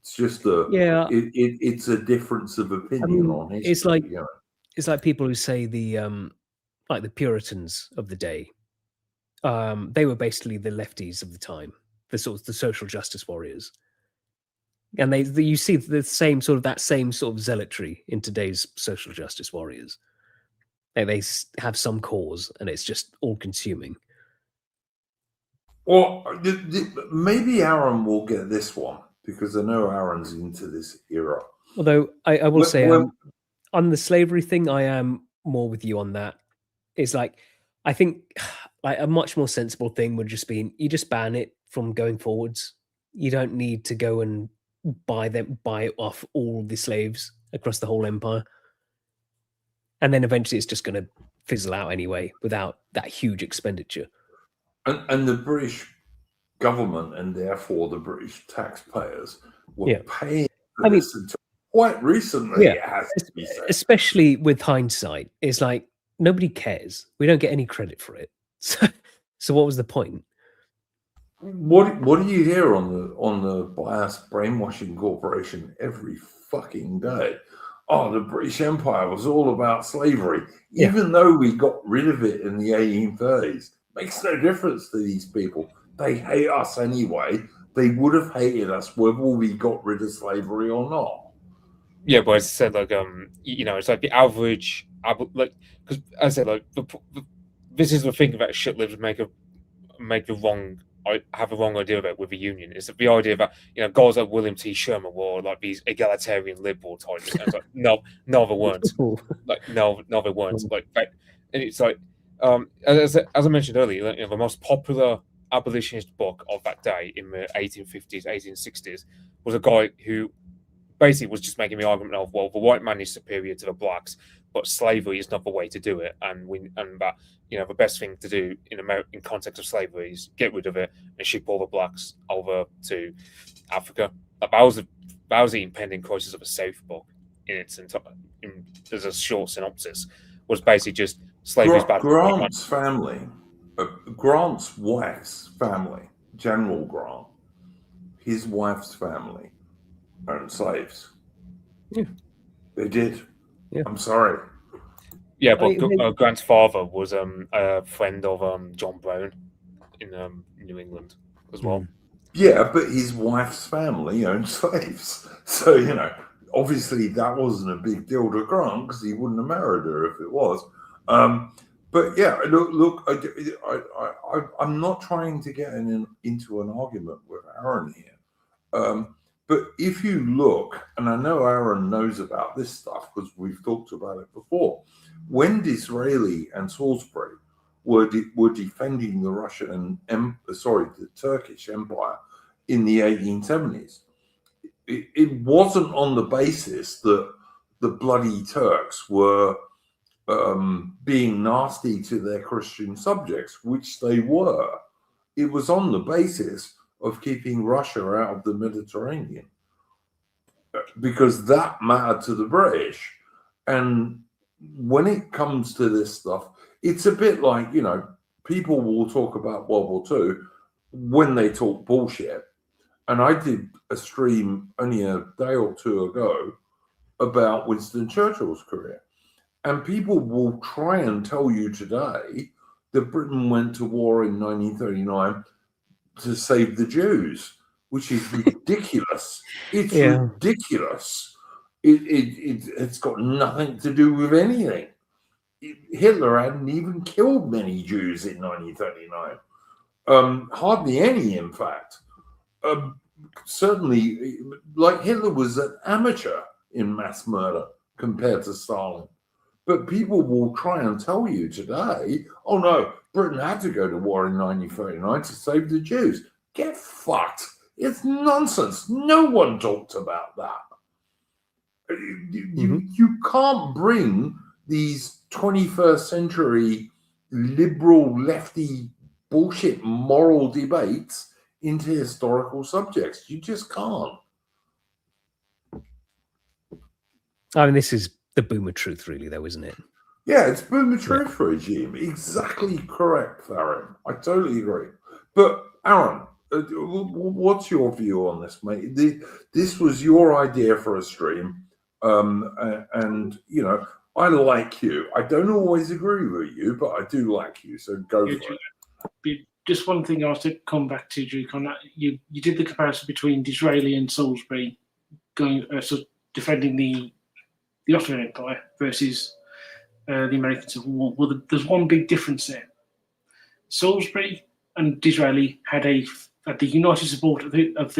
It's just it's a difference of opinion on history. It's like it's like people who say the like the Puritans of the day. They were basically the lefties of the time, the social justice warriors, and you see the same sort of zealotry in today's social justice warriors. They have some cause, and it's just all consuming. Well, maybe Aaron will get this one because I know Aaron's into this era. Although I will say on the slavery thing, I am more with you on that. It's like, I think like a much more sensible thing would just be you just ban it from going forwards. You don't need to go and buy off all the slaves across the whole empire. And then eventually it's just going to fizzle out anyway without that huge expenditure. And the British government and therefore the British taxpayers were paying for this until quite recently. Yeah, it has to be said. Especially with hindsight, it's like nobody cares. We don't get any credit for it. So what was the point? What do you hear on the biased brainwashing corporation every fucking day? Oh, the British Empire was all about slavery, even though we got rid of it in the 1830s. Makes no difference to these people. They hate us anyway. They would have hated us whether we got rid of slavery or not. Yeah, but as I said, like you know, it's like the average, like, because as I said, like this is the thing about shit-livers have a wrong idea about with the union. It's the idea that, you know, guys like William T. Sherman were like these egalitarian liberal types. And it's like, no, they weren't. Like, no, they weren't. Like, and it's like, as I mentioned earlier, you know, the most popular abolitionist book of that day in the 1850s, 1860s was a guy who basically was just making the argument of, well, the white man is superior to the blacks, but slavery is not the way to do it, and that, you know, the best thing to do in context of slavery is get rid of it and ship all the blacks over to Africa. That was the impending crisis of the South book as a short synopsis, was basically just slavery's bad. Grant's family, Grant's wife's family, General Grant, his wife's family owned slaves. Yeah, they did. Yeah. I'm sorry. Yeah, but Grant's father was a friend of John Brown in New England as well. Yeah, but his wife's family owned slaves, so you know, obviously that wasn't a big deal to Grant because he wouldn't have married her if it was. But yeah, look, I'm not trying to get into an argument with Aaron here. But if you look, and I know Aaron knows about this stuff because we've talked about it before, when Disraeli and Salisbury were defending the the Turkish Empire in the 1870s, it wasn't on the basis that the bloody Turks were being nasty to their Christian subjects, which they were. It was on the basis of keeping Russia out of the Mediterranean, because that mattered to the British. And when it comes to this stuff, it's a bit like, people will talk about World War II when they talk bullshit. And I did a stream only a day or two ago about Winston Churchill's career. And people will try and tell you today that Britain went to war in 1939 to save the Jews, which is ridiculous. It's ridiculous. It's got nothing to do with anything. Hitler hadn't even killed many Jews in 1939. Hardly any, in fact. Certainly, like, Hitler was an amateur in mass murder compared to Stalin. But people will try and tell you today, oh no, Britain had to go to war in 1939 to save the Jews. Get fucked. It's nonsense. No one talked about that. You can't bring these 21st century liberal lefty bullshit moral debates into historical subjects. You just can't. I mean, this is the boomer truth, really, though, isn't it? Yeah, it's boomer truth regime. Exactly correct, Aaron. I totally agree. But Aaron, what's your view on this, mate? This was your idea for a stream, and I like you. I don't always agree with you, but I do like you. So go for it. Just one thing I was to come back to, Duke, on that. You did the comparison between Disraeli and Salisbury going defending the Ottoman Empire versus the American Civil War. Well, there's one big difference there. Salisbury and Disraeli had the united support of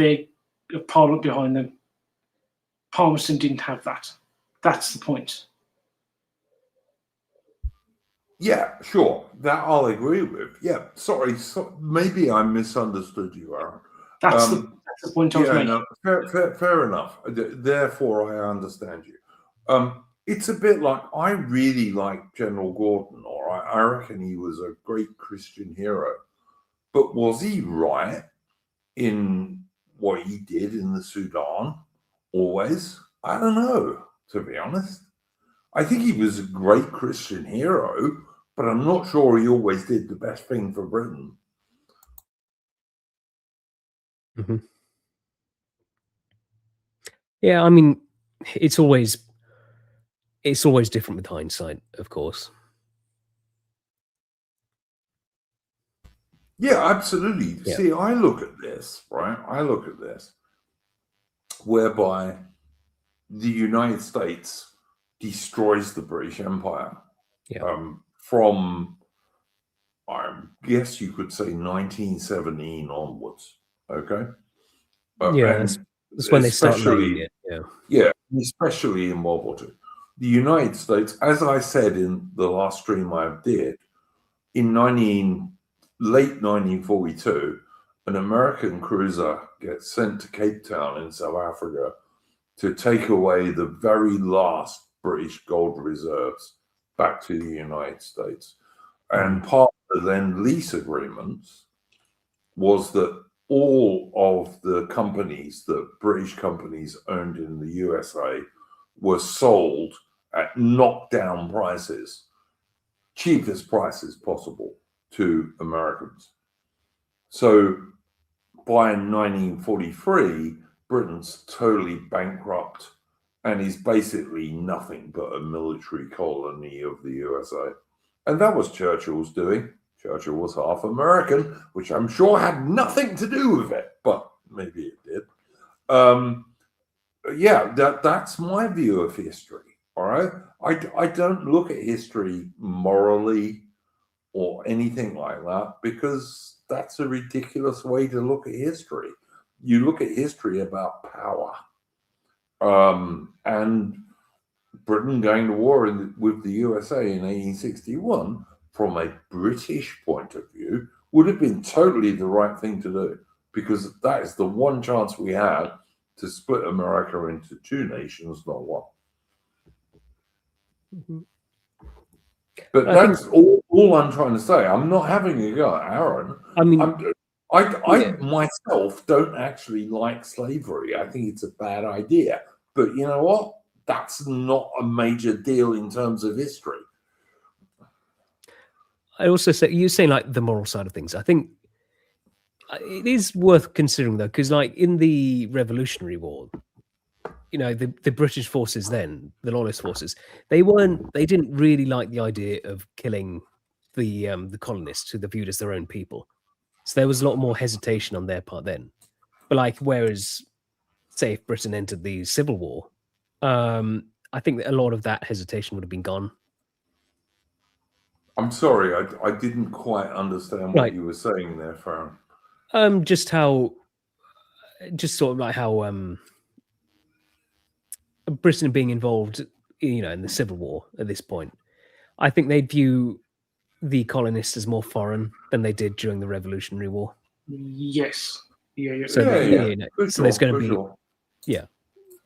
Parliament behind them. Palmerston didn't have that. That's the point. Yeah, sure. That I'll agree with. Yeah, sorry. Maybe I misunderstood you, Aaron. That's the point I was making. No, fair enough. Therefore, I understand you. It's a bit like, I really like General Gordon, or I reckon he was a great Christian hero. But was he right in what he did in the Sudan? Always? I don't know, to be honest. I think he was a great Christian hero, but I'm not sure he always did the best thing for Britain. Mm-hmm. Yeah, I mean, it's always different with hindsight, of course. Yeah, absolutely. Yeah. See, I look at this, right? Whereby the United States destroys the British Empire from, I guess you could say, 1917 onwards. Okay. That's when they start laying it. Yeah, especially in World War II. The United States, as I said in the last stream I did, in late 1942, an American cruiser gets sent to Cape Town in South Africa to take away the very last British gold reserves back to the United States. And part of the Lend-Lease agreements was that all of the companies that British companies owned in the USA were sold at knockdown prices, cheapest prices possible, to Americans. So by 1943, Britain's totally bankrupt and is basically nothing but a military colony of the USA. And that was Churchill's doing. Churchill was half American, which I'm sure had nothing to do with it, but maybe it did. That's my view of history. All right. I don't look at history morally or anything like that, because that's a ridiculous way to look at history. You look at history about power. And Britain going to war with the USA in 1861, from a British point of view, would have been totally the right thing to do, because that is the one chance we had to split America into two nations, not one. Mhm. But that's all I'm trying to say. I'm not having a go at Aaron. I mean, I myself don't actually like slavery. I think it's a bad idea. But you know what? That's not a major deal in terms of history. I also say you're saying like the moral side of things. I think it is worth considering though, because like in the Revolutionary War, you know, the British forces then, the Loyalist forces, they didn't really like the idea of killing the colonists who they viewed as their own people. So there was a lot more hesitation on their part then. But like, whereas, say, if Britain entered the Civil War, I think that a lot of that hesitation would have been gone. I'm sorry, I didn't quite understand what you were saying there, Farron. Just sort of like how Britain being involved, you know, in the Civil War at this point, I think they view the colonists as more foreign than they did during the Revolutionary War. Yes. Yeah. So, yeah. So there's going to be, sure. Yeah.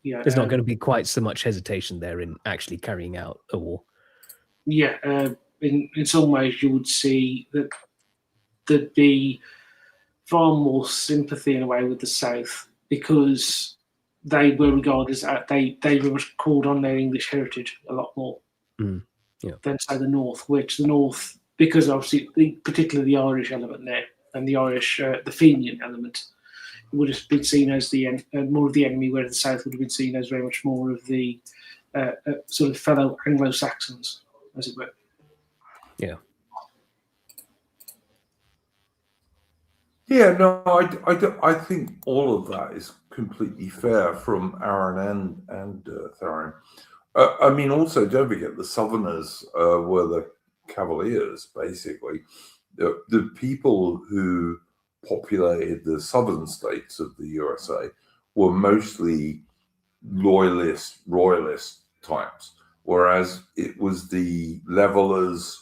There's not going to be quite so much hesitation there in actually carrying out a war. Yeah. In some ways, you would see that there'd be far more sympathy in a way with the South, because they were regarded as they were called on their English heritage a lot more than say the North, which the North, because obviously particularly the Irish element there and the Irish the Fenian element would have been seen as the more of the enemy, whereas the South would have been seen as very much more of the sort of fellow Anglo-Saxons, as it were. Yeah. Yeah, no, I think all of that is completely fair from Aaron and Theron. I mean, also, don't forget the Southerners were the Cavaliers, basically. The people who populated the southern states of the USA were mostly loyalist, royalist types, whereas it was the levelers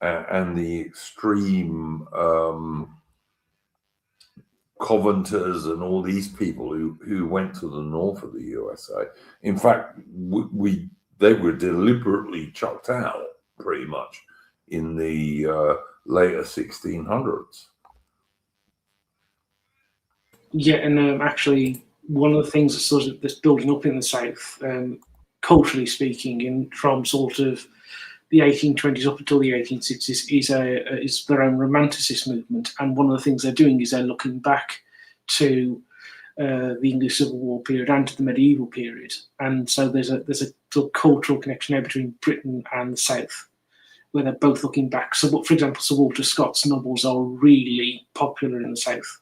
and the extreme Covenanters and all these people who went to the north of the USA. In fact, they were deliberately chucked out pretty much in the later 1600s. Yeah, and actually, one of the things that's building up in the South, culturally speaking, and from sort of the 1820s up until the 1860s, is their own Romanticist movement. And one of the things they're doing is they're looking back to the English Civil War period and to the medieval period. And so there's a sort of cultural connection there between Britain and the South, where they're both looking back. So, for example, Sir Walter Scott's novels are really popular in the South.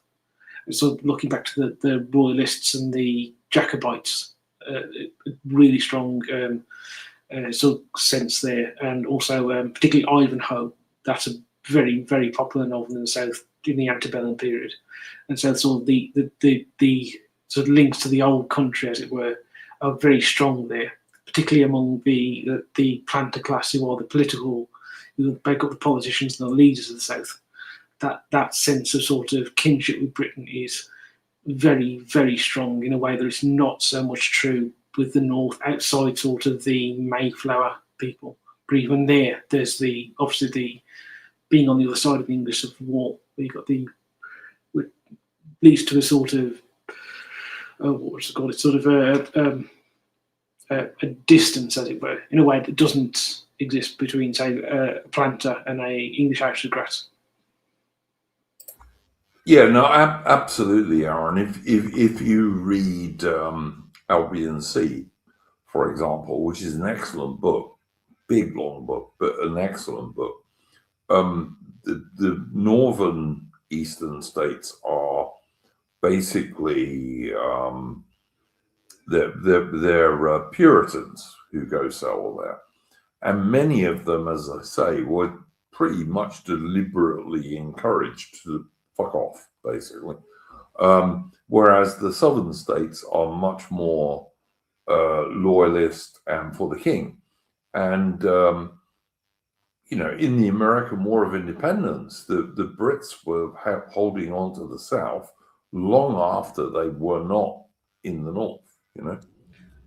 So looking back to the Royalists and the Jacobites, really strong sort of sense there, and also particularly Ivanhoe. That's a very, very popular novel in the South in the antebellum period, and so sort of the sort of links to the old country, as it were, are very strong there, particularly among the planter class who are the political, who make up the politicians and the leaders of the South. That sense of sort of kinship with Britain is very, very strong in a way that is not so much true with the North, outside sort of the Mayflower people. But even there's obviously the being on the other side of the English Civil War, where you've got which leads to a sort of what's it called? It's sort of a distance, as it were, in a way that doesn't exist between, say, a planter and a English aristocrat. Yeah, no, absolutely, Aaron. If you read Albion Sea, for example, which is an excellent book, big long book, but an excellent book. The northern eastern states are basically they're Puritans who go settle there, and many of them, as I say, were pretty much deliberately encouraged to fuck off, basically. Whereas the southern states are much more loyalist and for the king. And, in the American War of Independence, the Brits were holding on to the South long after they were not in the North,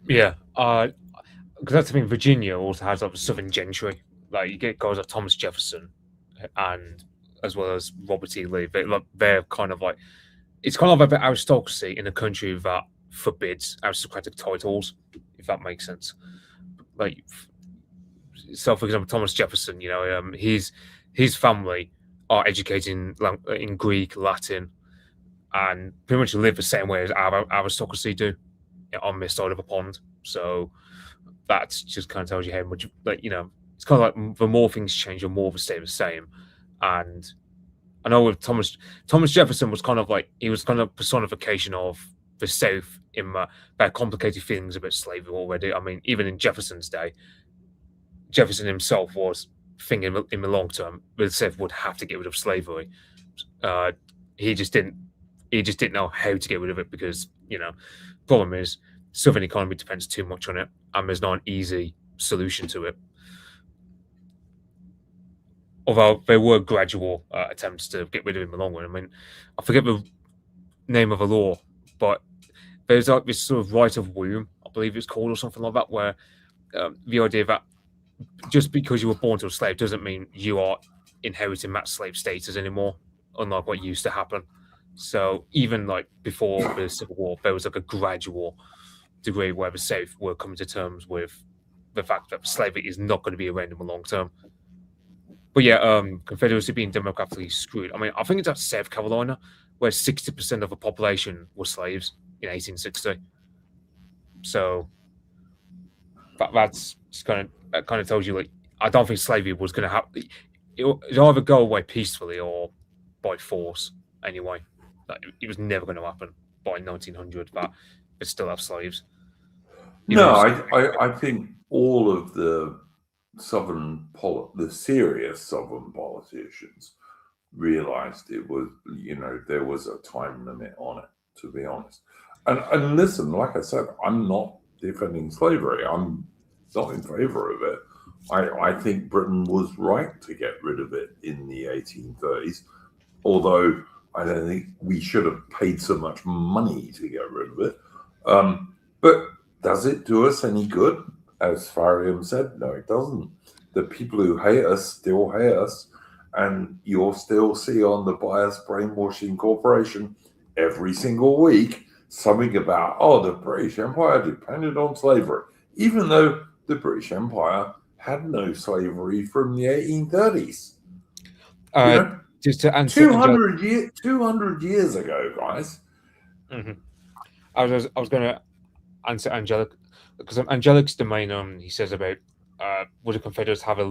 Yeah, because that's, I mean, Virginia also has like Southern gentry. Like you get guys like Thomas Jefferson, and as well as Robert E. Lee. They're kind of like, it's kind of like an aristocracy in a country that forbids aristocratic titles, if that makes sense. Like, so for example, Thomas Jefferson, his family are educated in Greek, Latin, and pretty much live the same way as our aristocracy do, on this side of a pond. So that just kind of tells you how much, it's kind of like the more things change, the more they stay the same. And I know with Thomas Jefferson was kind of like, he was kind of personification of the South in that complicated feelings about slavery already. I mean, even in Jefferson's day, Jefferson himself was thinking in the long term the South would have to get rid of slavery. He just didn't know how to get rid of it because, problem is Southern economy depends too much on it, and there's not an easy solution to it. Although there were gradual attempts to get rid of it in the long run. I mean, I forget the name of the law, but there's like this sort of right of womb, I believe it's called, or something like that, where the idea that just because you were born to a slave doesn't mean you are inheriting that slave status anymore, unlike what used to happen. So even like before the Civil War, there was like a gradual degree where the South were coming to terms with the fact that slavery is not going to be around in the long term. But yeah, Confederacy being demographically screwed. I mean, I think it's at South Carolina, where 60% of the population were slaves in 1860. So that's just kind of tells you, like, I don't think slavery was going to happen. It either go away peacefully or by force. Anyway, like, it was never going to happen by 1900 that they still have slaves. I think all of the serious Southern politicians realized it was, there was a time limit on it, to be honest. And listen, like I said, I'm not defending slavery. I'm not in favor of it. I think Britain was right to get rid of it in the 1830s, although I don't think we should have paid so much money to get rid of it. But does it do us any good? As Farium said, no, it doesn't. The people who hate us still hate us, and you'll still see on the Bias Brainwashing Corporation every single week something about, the British Empire depended on slavery, even though the British Empire had no slavery from the 1830s. Just to answer 200 years ago, guys. Mm-hmm. I was going to answer Angelic, because Angelic's domain, he says about would the Confederates have a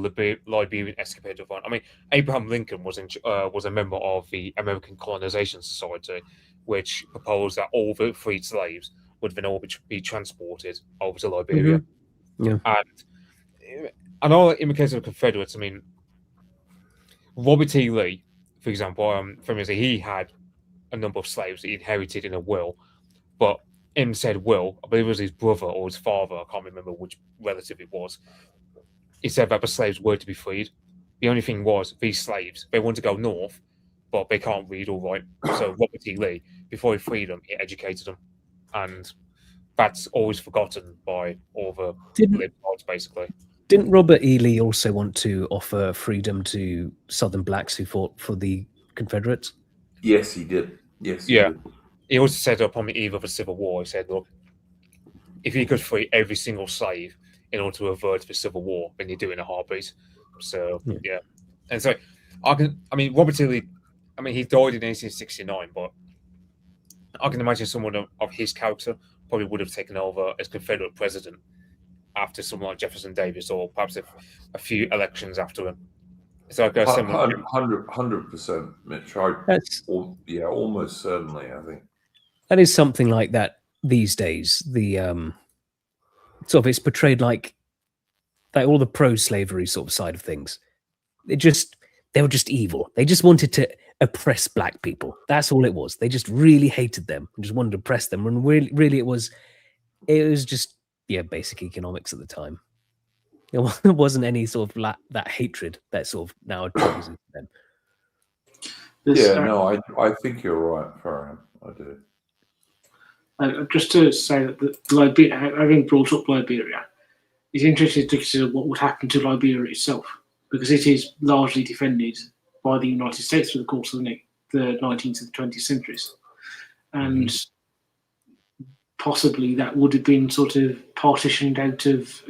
Liberian escapade of one? I mean, Abraham Lincoln was a member of the American Colonization Society, which proposed that all the freed slaves would then all be transported over to Liberia. Mm-hmm. Yeah. And I know in the case of the Confederates, I mean, Robert E. Lee, for example, he had a number of slaves that he inherited in a will, but in said will, I believe it was his brother or his father, I can't remember which relative it was, he said that the slaves were to be freed. The only thing was, these slaves, they want to go north, but they can't read or write. So Robert E. Lee, before he freed them, he educated them. And that's always forgotten by all the liberals, basically. Didn't Robert E. Lee also want to offer freedom to Southern blacks who fought for the Confederates? Yes, he did. Yes, he did. He also said upon the eve of the Civil War, he said, look, if you could free every single slave in order to avert the Civil War, then you do it in a heartbeat. So, yeah. And so, Robert E. Lee, he died in 1869, but I can imagine someone of his character probably would have taken over as Confederate president after someone like Jefferson Davis, or perhaps a few elections after him. So I go 100%, Mitch. Almost certainly, I think. That is something like that these days. The sort of, it's portrayed like all the pro-slavery sort of side of things. They were just evil. They just wanted to oppress black people. That's all it was. They just really hated them and just wanted to oppress them. And really it was just, basic economics at the time. There wasn't any sort of that hatred that sort of now attributes to them. Yeah, no, I think you're right, Farhan. I do. Just to say that Liberia, having brought up Liberia, it's interesting to consider what would happen to Liberia itself, because it is largely defended by the United States through the course of the 19th and 20th centuries. And possibly that would have been sort of partitioned out of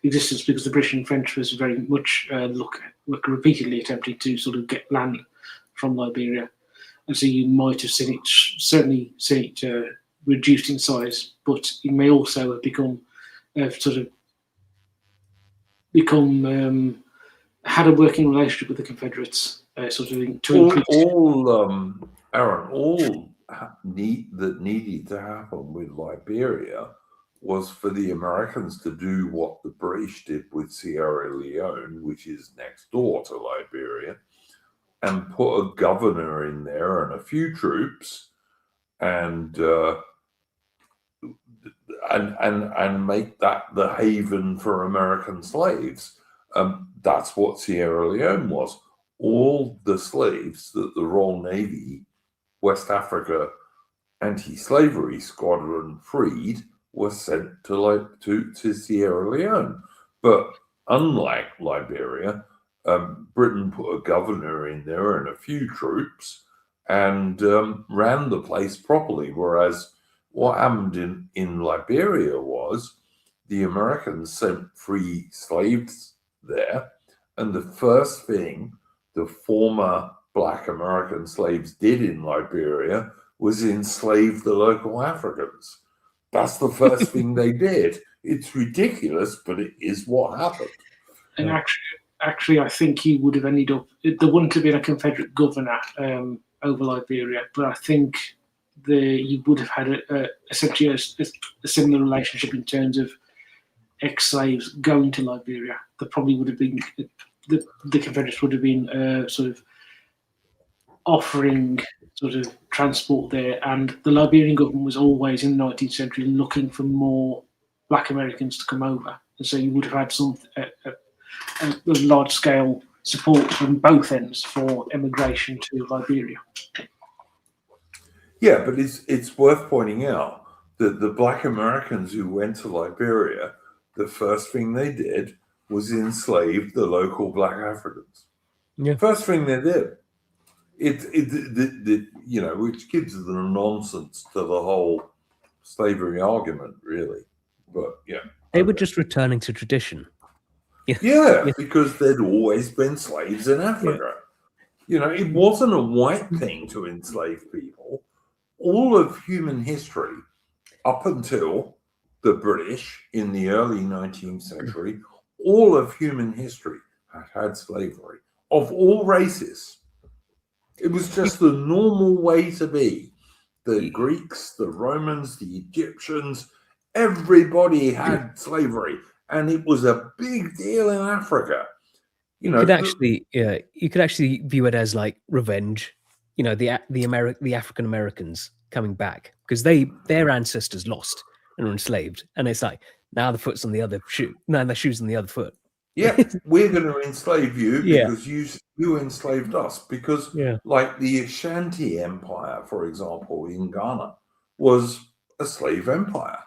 existence, because the British and French was very much repeatedly attempting to sort of get land from Liberia. And so you might have certainly seen it reduced in size, but it may also have become had a working relationship with the Confederates, Aaron, all that needed to happen with Liberia was for the Americans to do what the British did with Sierra Leone, which is next door to Liberia, and put a governor in there and a few troops, and make that the haven for American slaves. That's what Sierra Leone was. All the slaves that the Royal Navy West Africa anti-slavery squadron freed were sent to Sierra Leone. But unlike Liberia, Britain put a governor in there and a few troops and ran the place properly. Whereas what happened in Liberia was the Americans sent free slaves there, and the first thing the former Black American slaves did in Liberia was enslave the local Africans. That's the first thing they did. It's ridiculous, but it is what happened. And actually, I think he would have ended up. There wouldn't have been a Confederate governor over Liberia, but I think you would have had essentially a similar relationship in terms of ex-slaves going to Liberia. There probably would have been the Confederates would have been sort of offering sort of transport there, and the Liberian government was always in the 19th century looking for more Black Americans to come over, and so you would have had some a large-scale support from both ends for emigration to Liberia. Yeah, but it's worth pointing out that the Black Americans who went to Liberia, the first thing they did was enslave the local Black Africans. Yeah. First thing they did. Which gives the nonsense to the whole slavery argument, really. But yeah, they were just returning to tradition. Yeah, because there'd always been slaves in Africa. Yeah. It wasn't a white thing to enslave people. All of human history, up until the British in the early 19th century, all of human history had slavery of all races. It was just the normal way to be. The Greeks, the Romans, the Egyptians, everybody had slavery, and it was a big deal in Africa. You could actually view it as like revenge. The African Americans coming back because their ancestors lost and were enslaved, and it's like now the foot's on the other shoe, now the shoe's on the other foot. Yeah, we're going to enslave you because you enslaved us. Because like the Ashanti Empire, for example, in Ghana, was a slave empire.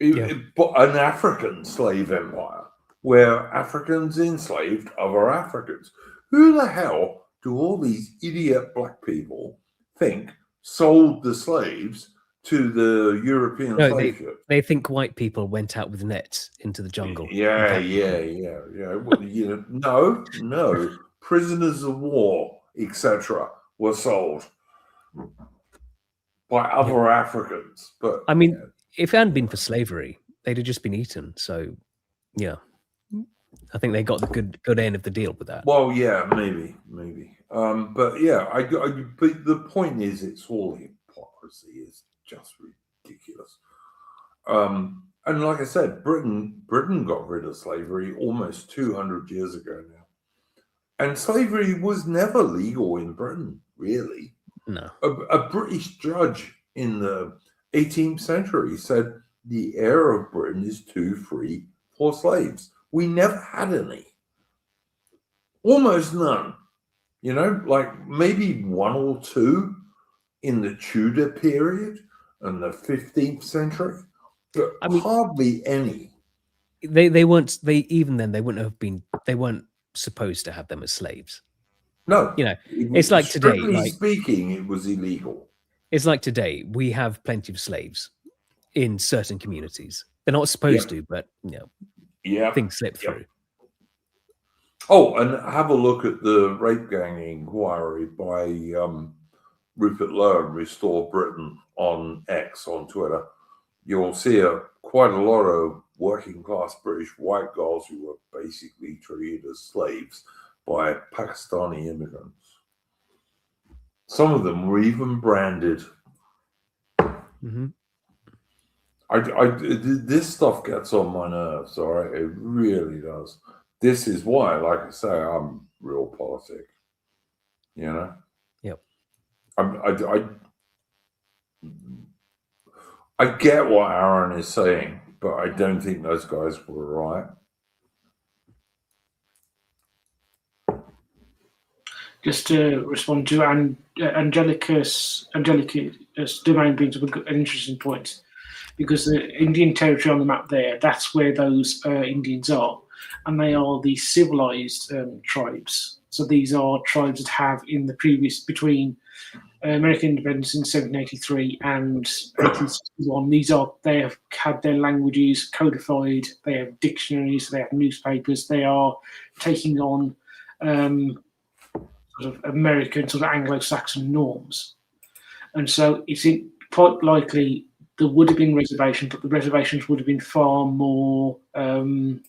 An African slave empire where Africans enslaved other Africans. Who the hell do all these idiot black people think sold the slaves to the European slave ships? They think white people went out with nets into the jungle. Yeah. Well, no. Prisoners of war, etc., were sold by other Africans. But I mean, if it hadn't been for slavery, they'd have just been eaten. So, yeah, I think they got the good end of the deal with that. Well, yeah, maybe. But yeah, but the point is, it's all hypocrisy. It's just ridiculous. And like I said, Britain got rid of slavery almost 200 years ago now. And slavery was never legal in Britain, really. No. A British judge in the 18th century said the air of Britain is too free for slaves. We never had any. Almost none. You know, like maybe one or two in the Tudor period and the 15th century, but I mean, hardly any. they weren't, even then they wouldn't have been, they weren't supposed to have them as slaves. No, You know, it's like today, strictly like speaking, it was illegal. it's like today, we have plenty of slaves in certain communities. They're not supposed to, but you know, Yeah. things slip through. Oh, and have a look at the rape gang inquiry by Rupert Lowe and Restore Britain on X on Twitter. You'll see quite a lot of working class British white girls who were basically treated as slaves by Pakistani immigrants. Some of them were even branded. Mm-hmm. This stuff gets on my nerves, all right? It really does. This is why, like I say, I'm real politic. You know? Yep. I get what Aaron is saying, but I don't think those guys were right. Just to respond to Angelica's domain brings up an interesting point, because the Indian territory on the map there, that's where those Indians are, and they are the civilized tribes. So these are tribes that have, in the previous, between American independence in 1783 and 1861, they have had their languages codified, they have dictionaries, they have newspapers, they are taking on sort of American, sort of Anglo-Saxon norms. And so it's quite likely there would have been reservations, but the reservations would have been far more, would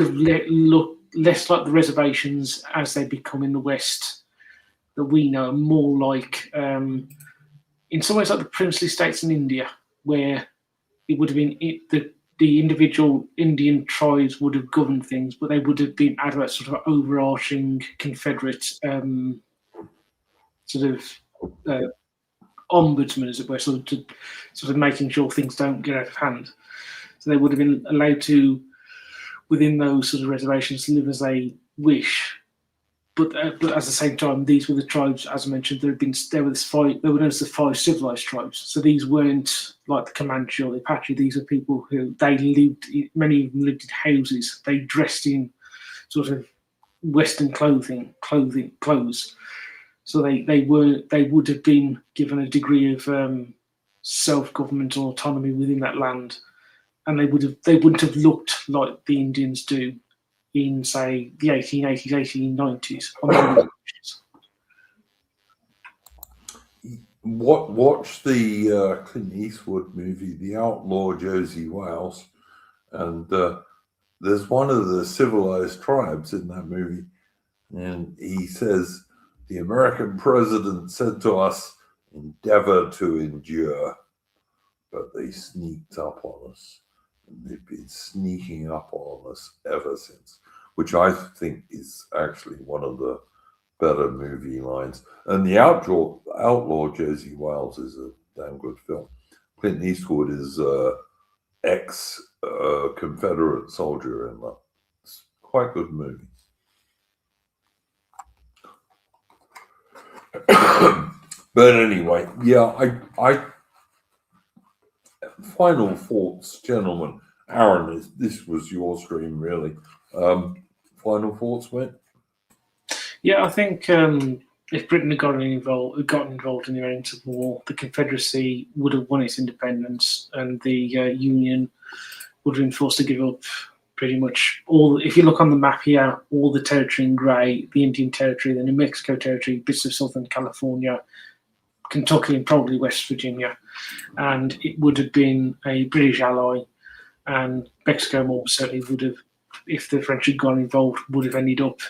have looked less like the reservations as they become in the West that we know, more like, in some ways, like the princely states in India, where it would have been the individual Indian tribes would have governed things, but they would have been under a sort of overarching Confederate sort of ombudsman, as it were, sort of making sure things don't get out of hand. So they would have been allowed to, within those sort of reservations, live as they wish. But at the same time, these were the tribes, as I mentioned, there were known as the 5 civilized tribes. So these weren't like the Comanche or the Apache. These are people who many of them lived in houses. They dressed in sort of Western clothes. So they would have been given a degree of self-government or autonomy within that land, and they wouldn't have looked like the Indians do in, say, the 1880s, 1890s. Watch the Clint Eastwood movie, The Outlaw Josie Wales, and there's one of the civilized tribes in that movie, and he says, the American president said to us, endeavor to endure, but they sneaked up on us. And they've been sneaking up on us ever since, which I think is actually one of the better movie lines. And the Outlaw Josie Wales is a damn good film. Clint Eastwood is ex-Confederate soldier in that. It's quite a good movie. But anyway, yeah, I final thoughts, gentlemen. Aaron, this was your stream, really. Final thoughts, mate? Yeah, I think if Britain had gotten involved in the American Civil War, the Confederacy would have won its independence, and the Union would have been forced to give up pretty much all. If you look on the map here, all the territory in grey, the Indian Territory, the New Mexico Territory, bits of Southern California, Kentucky, and probably West Virginia, and it would have been a British ally, and Mexico more certainly would have, if the French had gone involved, would have ended up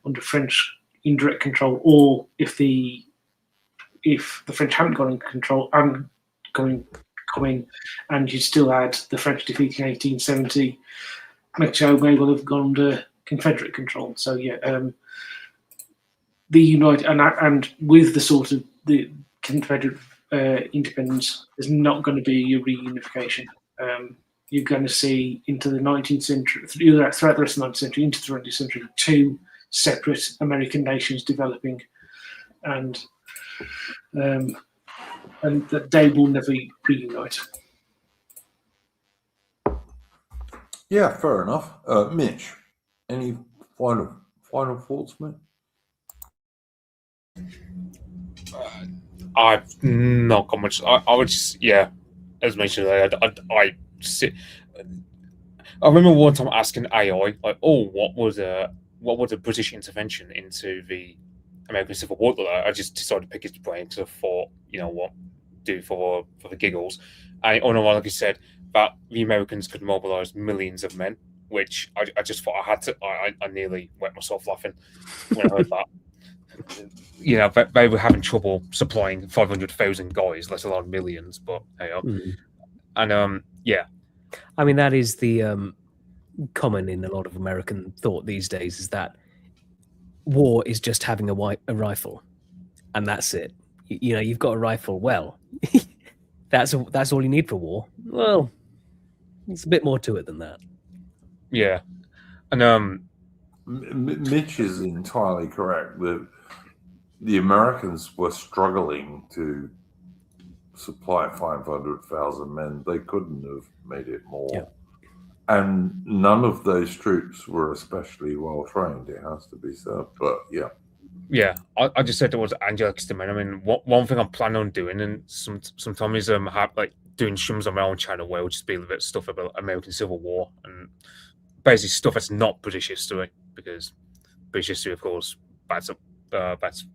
under French indirect control, or if the French hadn't gone in control and come in, and you still had the French defeat in 1870, Mexico may well have gone under Confederate control. So yeah, the United and with the sort of the Confederate independence, there's not going to be a reunification. You're going to see into the 19th century, throughout the rest of the 19th century, into the 20th century, two separate American nations developing, and that they will never reunite. Yeah, fair enough. Mitch, any final thoughts, mate? I've not got much. I would just, yeah, as mentioned earlier, I remember one time asking AI, like, "Oh, what was a British intervention into the American Civil War?" I just decided to pick his brain because I thought, you know what, do for the giggles. And like I said, that the Americans could mobilize millions of men, which I just thought I had to. I nearly wet myself laughing when I heard that. You know, they were having trouble supplying 500,000 guys, let alone millions. But hey, and yeah, I mean, that is the common in a lot of American thought these days, is that war is just having a rifle, and that's it. You know, you've got a rifle. Well, that's all you need for war. Well, it's a bit more to it than that. Yeah, and Mitch is entirely correct. The Americans were struggling to supply 500,000 men. They couldn't have made it more. Yeah. And none of those troops were especially well trained, it has to be said. But yeah. Yeah, I just said it was Angelic Stiman. I mean, one thing I'm planning on doing, and sometimes have like doing streams on my own channel where we'll just be a bit of stuff about American Civil War and basically stuff that's not British history, because British history, of course, that's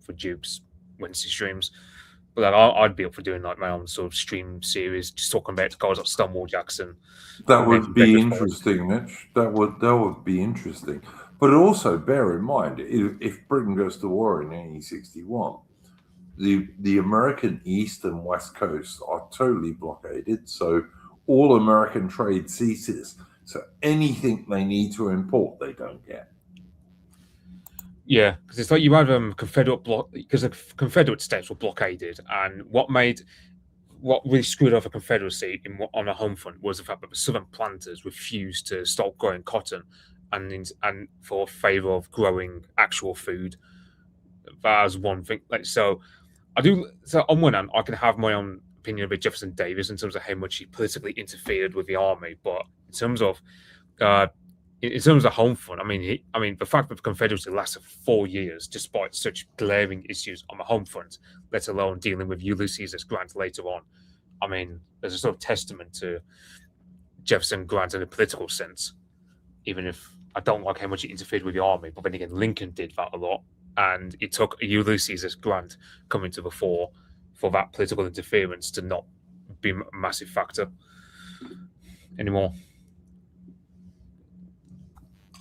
for dupes Wednesday streams. But like, I'd be up for doing like my own sort of stream series, just talking about guys like Stonewall Jackson. That would be interesting, Mitch. That would be interesting. But also bear in mind, if Britain goes to war in 1861, the American East and West Coast are totally blockaded. So all American trade ceases. So anything they need to import, they don't get. Yeah, because it's like you had Confederate because the Confederate states were blockaded, and what really screwed over Confederacy on the home front was the fact that the Southern planters refused to stop growing cotton, and for favor of growing actual food. That's one thing. Like so on one hand, I can have my own opinion about Jefferson Davis in terms of how much he politically interfered with the army, but in terms of home front, I mean, the fact that the Confederacy lasted 4 years despite such glaring issues on the home front, let alone dealing with Ulysses S. Grant later on, I mean, there's a sort of testament to Jefferson Grant in a political sense, even if I don't like how much he interfered with the army. But then again, Lincoln did that a lot, and it took Ulysses S. Grant coming to the fore for that political interference to not be a massive factor anymore.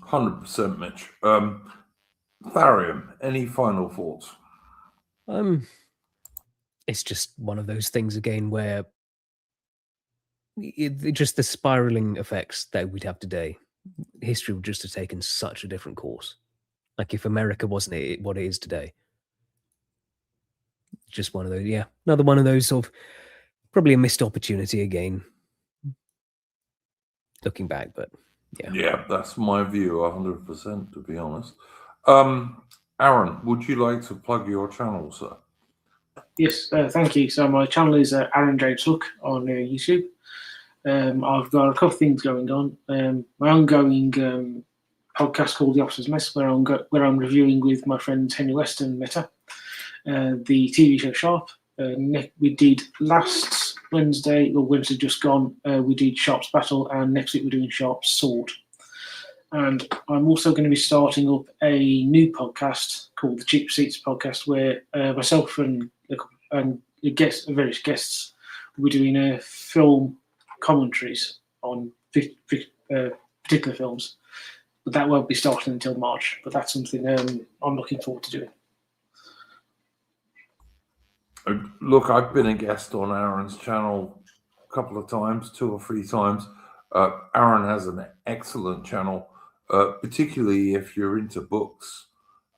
100%, Mitch. Tharium, any final thoughts? It's just one of those things again where just the spiraling effects that we'd have today, history would just have taken such a different course. Like if America wasn't what it is today. Just one of those, yeah. Another one of those sort of probably a missed opportunity again. Looking back, but yeah. Yeah, that's my view, 100%, to be honest. Aaron, would you like to plug your channel, sir? Yes, thank you. So my channel is Aaron James Hook on YouTube. I've got a couple of things going on. My ongoing podcast called The Officer's Mess, where I'm reviewing with my friends Henry West and Meta the TV show Sharp. We did last Wednesday just gone. We did Sharp's Battle, and next week we're doing Sharp's Sword. And I'm also going to be starting up a new podcast called the Cheap Seats Podcast, where myself and various guests will be doing film commentaries on particular films. But that won't be starting until March. But that's something I'm looking forward to doing. Look, I've been a guest on Aaron's channel a couple of times, 2 or 3 times. Aaron has an excellent channel, particularly if you're into books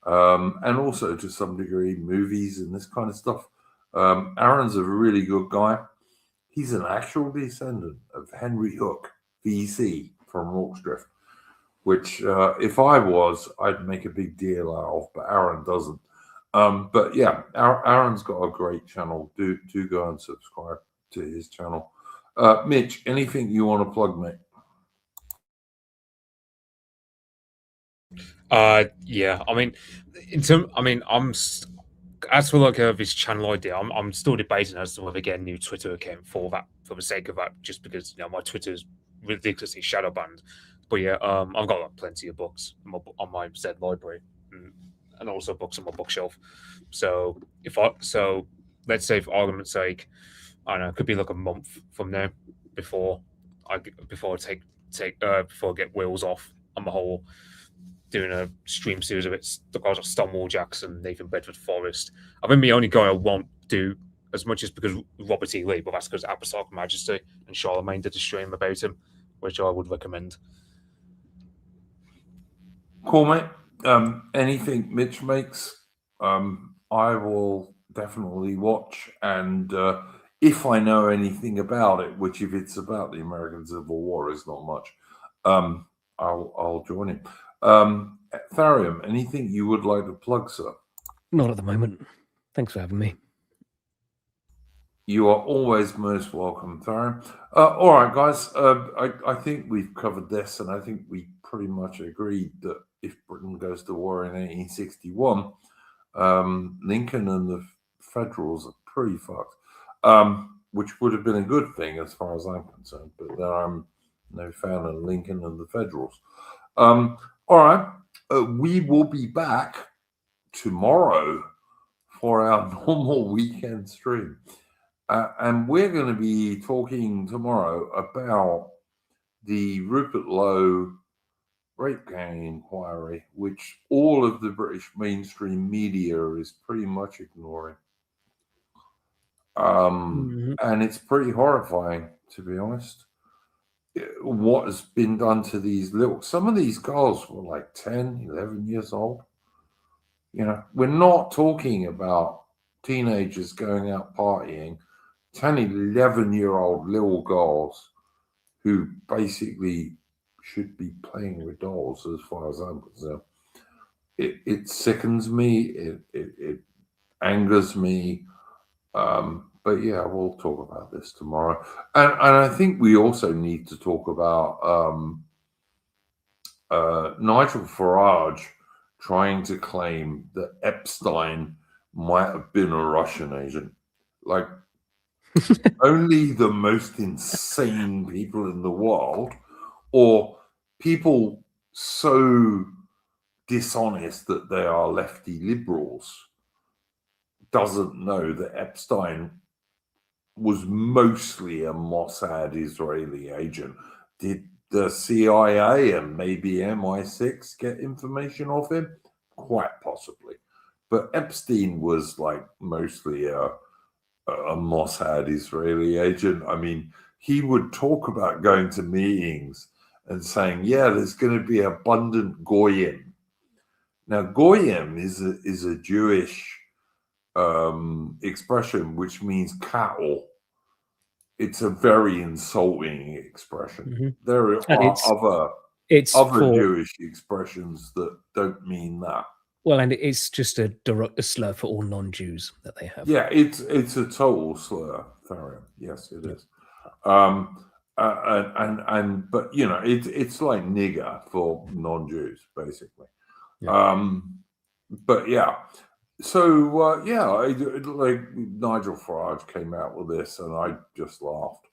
and also to some degree movies and this kind of stuff. Aaron's a really good guy. He's an actual descendant of Henry Hook, VC, from Rorke's Drift, which if I was, I'd make a big deal out of, but Aaron doesn't. But yeah, Aaron's got a great channel. Do go and subscribe to his channel. Mitch, anything you want to plug, mate? Yeah. I mean, as for like this channel idea, I'm still debating as to whether to get a new Twitter account for the sake of that, just because my Twitter is ridiculously shadow banned. But yeah, I've got like plenty of books on my Z library, and also books on my bookshelf. So let's say for argument's sake, I don't know, it could be like a month from now before I get wheels off on the whole doing a stream series of it, the guys like Stonewall Jackson, Nathan Bedford Forrest. I think the only guy I won't do as much is because Robert E. Lee, but that's because Apostolic Majesty and Charlemagne did a stream about him, which I would recommend. Cool, mate. Anything Mitch makes, I will definitely watch. And if I know anything about it, which if it's about the American Civil War is not much, I'll join him. Tharium, anything you would like to plug, sir? Not at the moment. Thanks for having me. You are always most welcome, Tharium. All right, guys. I think we've covered this, and I think we pretty much agreed that if Britain goes to war in 1861, Lincoln and the Federals are pretty fucked, which would have been a good thing as far as I'm concerned. But then I'm no fan of Lincoln and the Federals. All right. We will be back tomorrow for our normal weekend stream. And we're going to be talking tomorrow about the Rupert Lowe rape gang inquiry, which all of the British mainstream media is pretty much ignoring. And it's pretty horrifying, to be honest, what has been done to some of these girls were like 10, 11 years old. We're not talking about teenagers going out partying, 10, 11-year-old little girls who basically should be playing with dolls, as far as I'm concerned. It sickens me. It angers me. But yeah, we'll talk about this tomorrow. And I think we also need to talk about Nigel Farage trying to claim that Epstein might have been a Russian agent. Like, only the most insane people in the world, or people so dishonest that they are lefty liberals, doesn't know that Epstein was mostly a Mossad Israeli agent. Did the CIA and maybe MI6 get information off him? Quite possibly. But Epstein was like mostly a Mossad Israeli agent. I mean, he would talk about going to meetings and saying, yeah, there's going to be abundant goyim. Now, goyim is a Jewish expression which means cattle. It's a very insulting expression. There are other Jewish expressions that don't mean that. Well, and it's just a slur for all non-Jews that they have. Yeah, it's a total slur, Tharium. Yes, it is. But it's like nigger for non-Jews, basically. Yeah. But yeah, so like Nigel Farage came out with this, and I just laughed.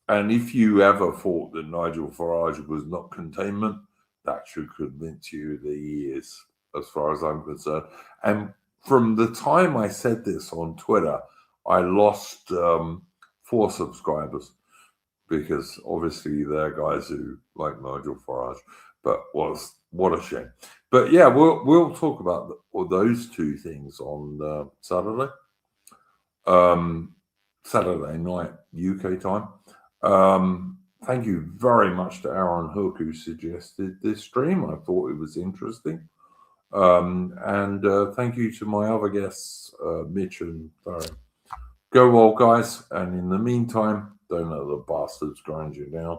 And if you ever thought that Nigel Farage was not containment, that should convince you that he is, as far as I'm concerned. And from the time I said this on Twitter, I lost 4 subscribers, because obviously they're guys who like Nigel Farage. But what a shame. But yeah, we'll talk about those 2 things on Saturday. Saturday night UK time. Thank you very much to Aaron Hook, who suggested this stream. I thought it was interesting. And thank you to my other guests, Mitch and Tharium. Go well, guys. And in the meantime, don't let the bastards grind you down.